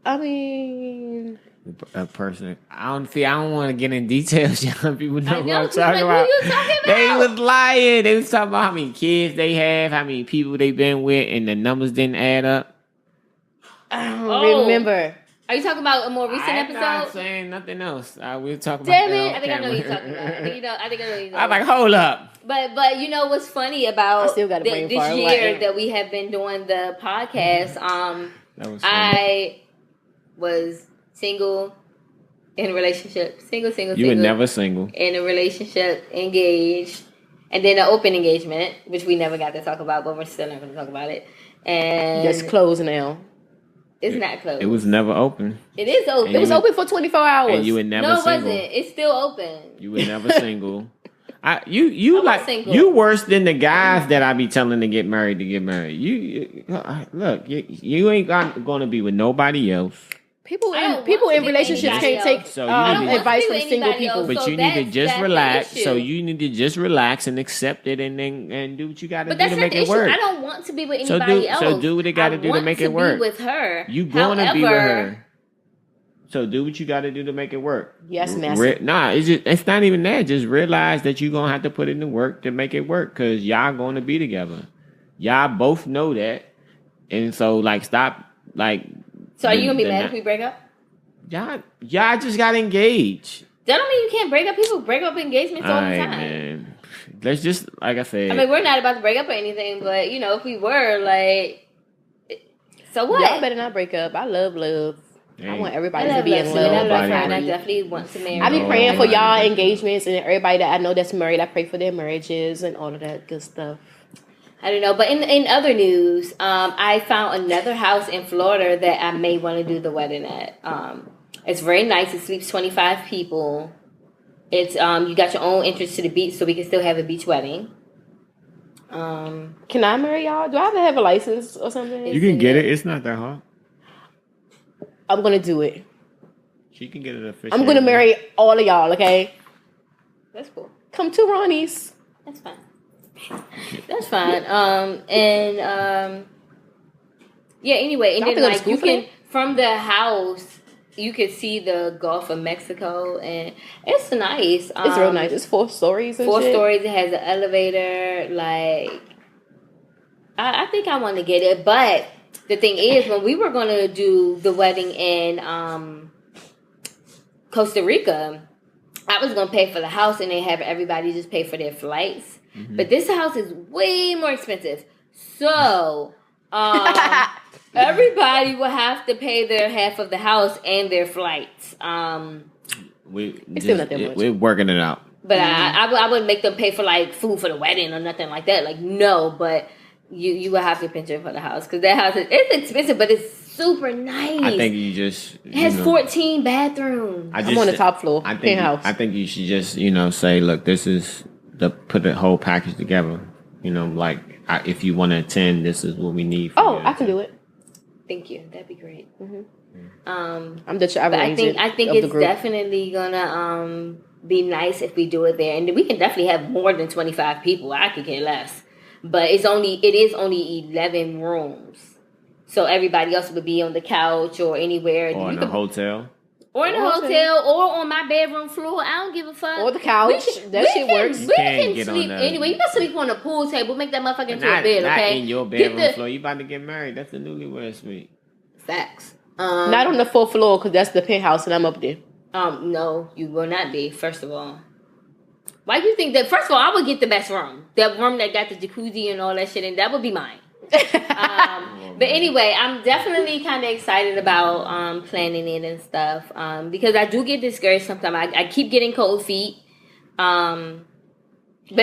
A: I mean,
C: A person, I don't want to get in details. Young people know
B: I
C: what
B: know,
C: I'm talking
B: like,
C: about.
B: who you talking
C: They
B: about?
C: was lying. They was talking about how many kids they have, how many people they been with, and the numbers didn't add up.
A: I don't remember.
B: Are you talking about a more recent
C: I'm not
B: episode?
C: saying nothing else. We'll talk about
B: Damn
C: that
B: it!
C: off
B: I think I know what you're
C: camera.
B: talking about. I think I know what you're talking
C: I'm
B: about.
C: like, hold up.
B: But you know what's funny about
A: I still got a brain
B: this
A: fart.
B: year
A: Like,
B: that we have been doing the podcast?
C: That was funny.
B: I was single in a relationship, single.
C: You were never single.
B: in a relationship, engaged, and then an open engagement, which we never got to talk about, but we're still not going to talk about it. And
A: that's closed now.
B: it's not closed.
C: It was never open.
B: It is open.
C: And
A: It was
C: you
A: open for 24 hours.
C: And you were never
B: No, it
C: single.
B: wasn't. It's still open.
C: You were never single. You
B: I'm
C: like
B: single.
C: you worse than the guys that I be telling to get married. You look, you ain't going to be with nobody else.
A: People
B: I don't
A: in
B: want to be with
A: relationships
B: anybody
A: can't take
B: else.
C: So you need to-
A: advice
B: I
A: from
B: don't want to be
A: single
B: with
A: people.
B: anybody
C: But
B: else.
C: you need to
B: that's
C: just
B: the
C: relax.
B: issue.
C: So you need to just relax and accept it, and do what you got to
B: But
C: do
B: that's
C: to
B: not
C: make
B: the
C: it
B: issue.
C: work.
B: I don't want to be with
C: So
B: anybody
C: do-
B: else.
C: so do what they gotta
B: I
C: do to
B: want
C: make it work.
B: Be with her.
C: You going to be with
B: However,
C: her. So do what you got to do to make it work.
A: Yes, master.
C: It's not even that. Just realize that you're gonna have to put in the work to make it work because y'all going to be together. Y'all both know that, and so like stop like.
B: So are you gonna be
C: the-
B: mad if we break up?
C: Y'all just got engaged.
B: That don't mean you can't break up. People break up engagements all the
C: Alright,
B: time.
C: man. Let's just like I said.
B: I mean, we're not about to break up or anything, but you know, if we were, like, so what?
A: Y'all better not break up. I love love. I
C: Hey.
A: want
B: I
A: everybody to
B: love
A: be
B: love
A: in
B: too, and I
A: love.
B: love her,
C: Nobody
B: and I
C: break-
B: definitely want to marry.
A: I be
B: her.
A: praying for
C: Nobody
A: y'all
C: break up.
A: engagements and everybody that I know that's married. I pray for their marriages and all of that good stuff.
B: I don't know, but in other news, I found another house in Florida that I may want to do the wedding at. It's very nice. It sleeps 25 people. It's you got your own entrance to the beach, so we can still have a beach wedding.
A: Can I marry y'all? Do I have to have a license or something?
C: You can get it. It's not that hard.
A: I'm gonna do it.
C: She can get it officially.
A: I'm gonna marry all of y'all. Okay.
B: That's cool.
A: Come to Ronnie's.
B: That's fine. That's fine. Yeah. Anyway, and
A: Y'all
B: then
A: have to go to
B: like
A: school
B: you
A: for
B: can
A: that?
B: from the house, you could see the Gulf of Mexico, and it's nice.
A: It's real nice. It's 4 stories. And
B: 4
A: shit.
B: stories. It has an elevator. Like, I think I want to get it, but the thing is, when we were gonna do the wedding in Costa Rica, I was gonna pay for the house and then have everybody just pay for their flights.
C: Mm-hmm.
B: But this house is way more expensive, so everybody will have to pay their half of the house and their flights.
A: It's still not that much.
C: We're working it out.
B: But I wouldn't make them pay for like food for the wedding or nothing like that. Like, no, but you will have to pinch it for the house because that house it's expensive, but it's super nice.
C: I think you just
B: it has 14 bathrms.
A: I'm on the top floor. Penthouse.
C: I think you should just say, look, this is put the whole package together. If you want to attend, this is what we need.
A: I can do it.
B: Thank you. That'd be great.
A: Mm-hmm.
B: I'm the travel agent. I think it's definitely gonna be nice if we do it there, and we can definitely have more than 25 people. I could care less, but it is only 11 rooms, so everybody else would be on the couch or anywhere,
C: or in a hotel.
B: Or in a hotel, or on my bedroom floor. I don't give a fuck.
A: Or the couch. That shit works.
B: We can sleep anyway. You can sleep on the pool table. Make that motherfucker into a bed, okay?
C: Not in your bedroom floor. You about to get married. That's the newlywed suite.
B: Facts.
A: Not on the 4th floor because that's the penthouse and I'm up there.
B: No, you will not be, first of all. Why do you think that? First of all, I would get the best room. That room that got the jacuzzi and all that shit, and that would be mine. But anyway, I'm definitely kind of excited about planning it and stuff because I do get discouraged sometimes. I keep getting cold feet. But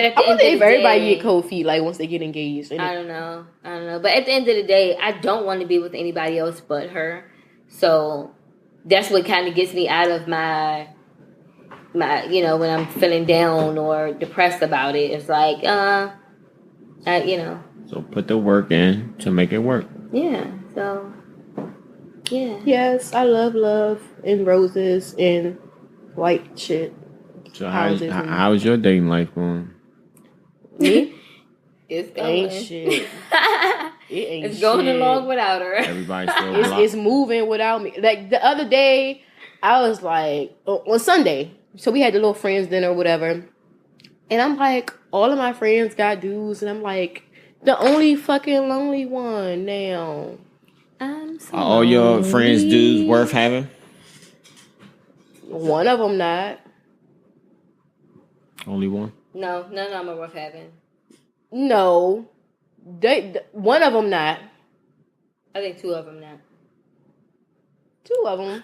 B: at the end of the
A: everybody
B: day,
A: get cold feet like once they get engaged.
B: I don't know. But at the end of the day, I don't want to be with anybody else but her. So that's what kind of gets me out of my when I'm feeling down or depressed about it. It's like
C: So put the work in to make it work.
B: Yeah. So, yeah.
A: Yes, I love and roses and white shit.
C: So how's your dating life going?
A: Me?
B: It's going.
A: Ain't shit. It ain't
B: It's going
A: shit.
B: along without her.
C: Everybody's still
A: It's moving without me. Like the other day, I was like, on Sunday, so we had the little friends dinner or whatever. And I'm like, all of my friends got dudes, and I'm like, the only fucking lonely one now.
B: I'm so
C: Are all your friends dudes worth having?
A: One of them not.
C: Only one?
B: No, none of them are worth having.
A: No. One of them not.
B: I think 2 of them now.
A: 2 of them.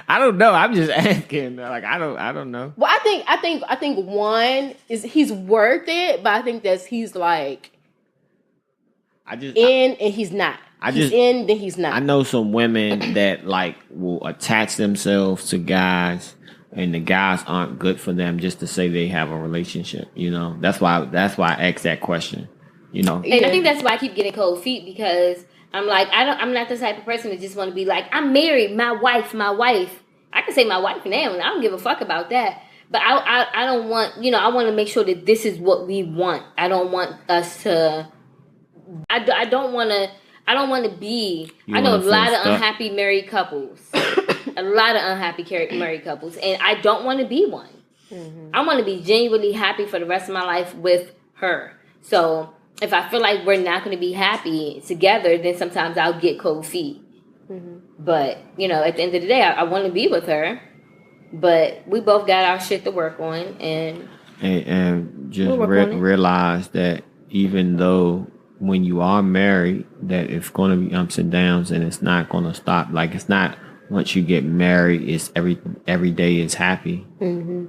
C: I don't know. I'm just asking. Like I don't know.
A: Well, I think one is he's worth it, but I think he's like and he's not. He's in, then he's not.
C: I know some women that like will attach themselves to guys, and the guys aren't good for them just to say they have a relationship. That's why I asked that question. And
B: I think that's why I keep getting cold feet because I'm like I'm not the type of person that just want to be like I'm married, my wife. I can say my wife now, and I don't give a fuck about that. But I don't want I want to make sure that this is what we want. I don't want us to. I don't want to be. I know a lot of unhappy married couples. A lot of unhappy married couples. And I don't want to be one. Mm-hmm. I want to be genuinely happy for the rest of my life with her. So if I feel like we're not going to be happy together, then sometimes I'll get cold feet. Mm-hmm. But, at the end of the day, I want to be with her. But we both got our shit to work on. And
C: just realize that even though when you are married, that it's going to be ups and downs, and it's not going to stop. Like it's not once you get married, it's every day is happy. Mm-hmm.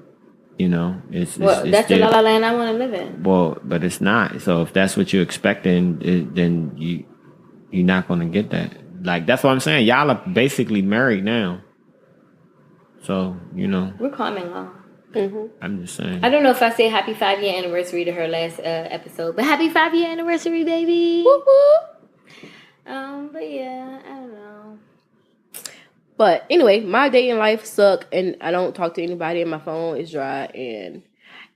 C: It's
B: that's the la la land I want to live in.
C: Well, but it's not. So if that's what you're expecting, then you're not going to get that. Like that's what I'm saying. Y'all are basically married now. So
B: we're coming along.
C: I'm just saying.
B: I don't know if I say happy 5-year anniversary to her last episode, but happy 5-year anniversary, baby.
A: Whoop, whoop.
B: But yeah, I don't know.
A: But anyway, my dating life suck, and I don't talk to anybody, and my phone is dry, and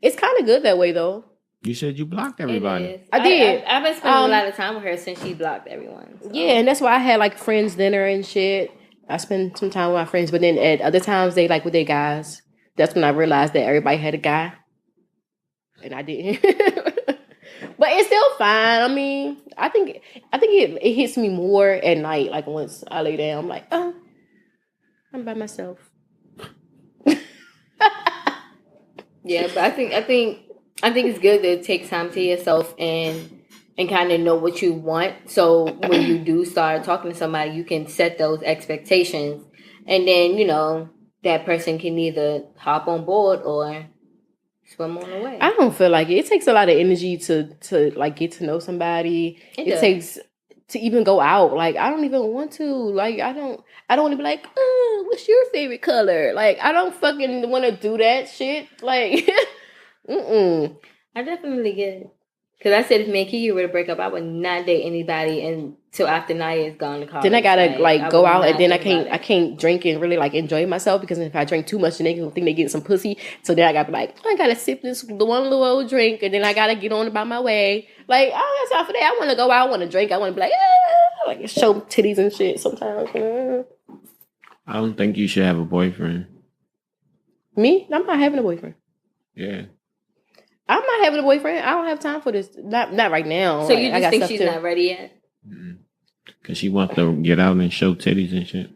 A: it's kind of good that way though.
C: You said you blocked everybody.
B: It is.
A: I did.
B: I've been spending a lot of time with her since she blocked everyone. So.
A: Yeah, and that's why I had like friends dinner and shit. I spend some time with my friends, but then at other times they like with their guys. That's when I realized that everybody had a guy, and I didn't. But it's still fine. I mean, I think it hits me more at night. Like once I lay down, I'm like, oh, I'm by myself.
B: Yeah, but I think it's good to take time to yourself and kind of know what you want. So when you do start talking to somebody, you can set those expectations, and then that person can either hop on board or swim on the way.
A: I don't feel like it. It takes a lot of energy to like get to know somebody. It takes to even go out. Like I don't even want to. Like I don't want to be like, oh, what's your favorite color? Like I don't fucking want to do that shit. Like,
B: I definitely get it. Because I said if me and Kiki were to break up, I would not date anybody until after Naya is gone to college.
A: Then I gotta like go out, and then I can't drink and really like enjoy myself, because if I drink too much, then they can think they get some pussy. So then I gotta be like, I gotta sip the one little old drink, and then I gotta get on about my way. Like, oh, that's all for that. I want to go out, I want to drink, I want to be like show titties and shit sometimes.
C: I don't think you should have a boyfriend.
A: Me? I'm not having a boyfriend.
C: Yeah.
A: I'm not having a boyfriend. I don't have time for this. Not right now.
B: So you just think she's not ready yet?
C: Because she wants to get out and show titties and shit.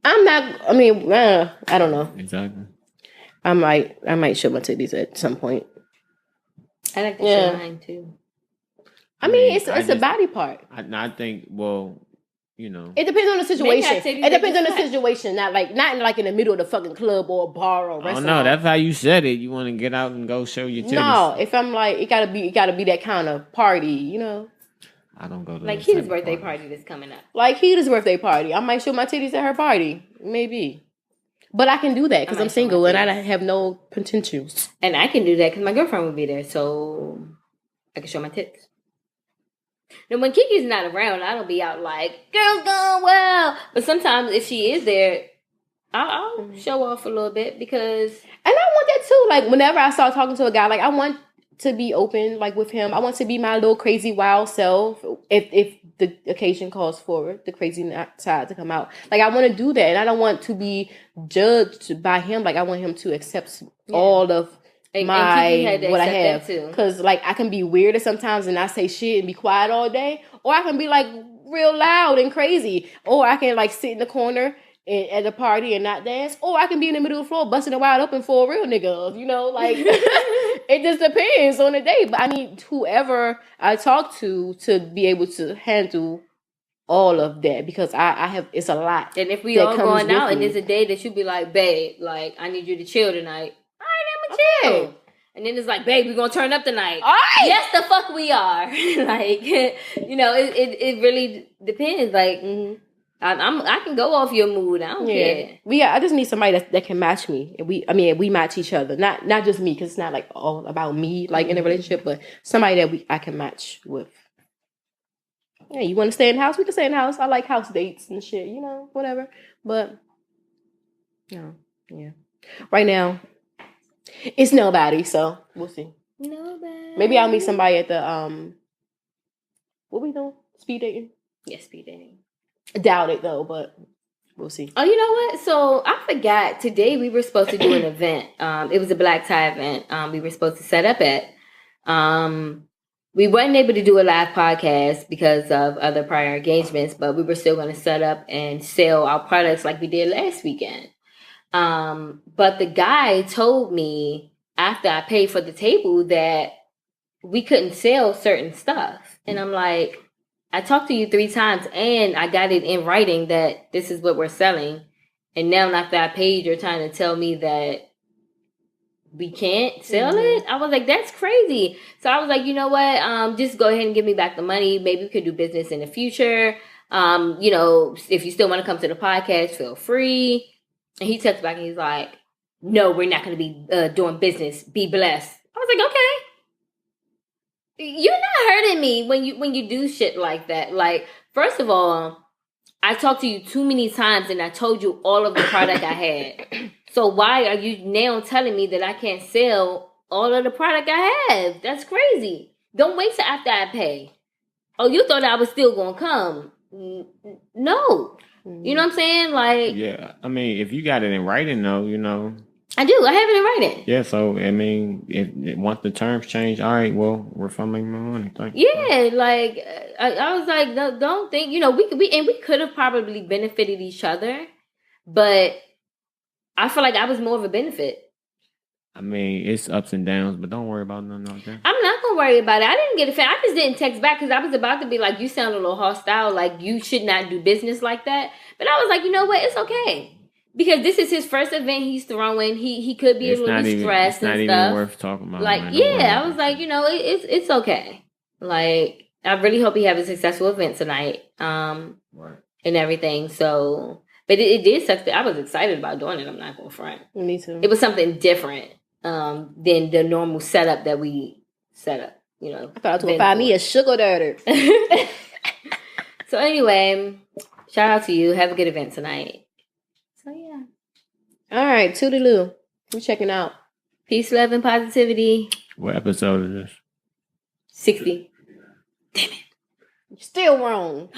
A: I'm not. I mean, I don't know.
C: Exactly.
A: I might show my titties at some point.
B: I like to show mine too.
A: I mean, it's a body part.
C: I think. Well,
A: it depends on the situation. It depends on the situation. Not in the middle of the fucking club or a bar or restaurant.
C: Oh no, that's how you said it. You want to get out and go show your titties.
A: No, if I'm like, it gotta be that kind of party,
C: I don't go to
B: like Keita's birthday party that's coming up.
A: Like Keita's birthday party, I might show my titties at her party, maybe. But I can do that because I'm single and I have no potentials.
B: And I can do that because my girlfriend will be there, so I can show my tits. Now, when Kiki's not around, I don't be out like, girls going well. But sometimes if she is there, I'll show off a little bit because...
A: And I want that too. Like, whenever I start talking to a guy, like, I want to be open, like, with him. I want to be my little crazy, wild self if the occasion calls for the crazy side to come out. Like, I want to do that. And I don't want to be judged by him. Like, I want him to accept all of... what I have, because like I can be weirder sometimes and not say shit and be quiet all day, or I can be like real loud and crazy, or I can like sit in the corner at a party and not dance, or I can be in the middle of the floor busting it wide open for a real nigga, like it just depends on the day. But I need whoever I talk to be able to handle all of that, because I have, it's a lot.
B: And if we all going out and there's a day that you be like, babe, like I need you to chill tonight. Chill. And then it's like, babe, we're gonna turn up tonight. All right. Yes, the fuck we are. Like, it really depends. Like, I can go off your mood. I don't care.
A: I just need somebody that can match me. And we match each other. Not just me, because it's not like all about me, like in a relationship, but somebody that I can match with. Yeah, you want to stay in the house? We can stay in the house. I like house dates and shit. Whatever. But yeah. Right now. It's nobody, so we'll see.
B: Nobody.
A: Maybe I'll meet somebody at the what we doing? Speed dating?
B: Yeah, speed dating.
A: Doubt it though, but we'll see.
B: Oh, you know what? So I forgot. Today we were supposed to do an event. It was a black tie event. We were supposed to set up at. We weren't able to do a live podcast because of other prior engagements, but we were still going to set up and sell our products like we did last weekend. But the guy told me after I paid for the table that we couldn't sell certain stuff. And I'm like, I talked to you 3 times and I got it in writing that this is what we're selling. And now after I paid, you're trying to tell me that we can't sell it? I was like, that's crazy. So I was like, you know what? Just go ahead and give me back the money. Maybe we could do business in the future. If you still want to come to the podcast, feel free. And he texted back and he's like, no, we're not going to be doing business. Be blessed. I was like, okay. You're not hurting me when you do shit like that. Like, first of all, I talked to you too many times and I told you all of the product I had. So why are you now telling me that I can't sell all of the product I have? That's crazy. Don't wait till after I pay. Oh, you thought I was still going to come. No. You know what I'm saying? Like,
C: yeah, I mean, if you got it in writing, though, you know.
B: I do. I have it in writing.
C: Yeah, so, I mean, if once the terms change, all right, well, we're funding my money. Thank you.
B: Yeah, like, I was like, don't think, you know, we could have probably benefited each other, but I feel like I was more of a benefit.
C: I mean, it's ups and downs, but don't worry about nothing like that.
B: I'm not gonna worry about it. I didn't get offended. I just didn't text back because I was about to be like, you sound a little hostile, like you should not do business like that. But I was like, you know what? It's okay. Because this is his first event he's throwing. He could be a little bit stressed and stuff.
C: It's not even worth talking about.
B: Like, yeah, I was like, you know, it's okay. Like, I really hope he have a successful event tonight.
C: Right.
B: And everything. So, but it did suck. I was excited about doing it. I'm not gonna front.
A: Me too.
B: It was something different than the normal setup that we set up. You know,
A: I thought I was gonna find me a sugar daddy.
B: So anyway, shout out to you. Have a good event tonight. So yeah.
A: All right, toodaloo. We're checking out.
B: Peace, love, and positivity.
C: What episode is this?
B: 60.
A: You're still wrong.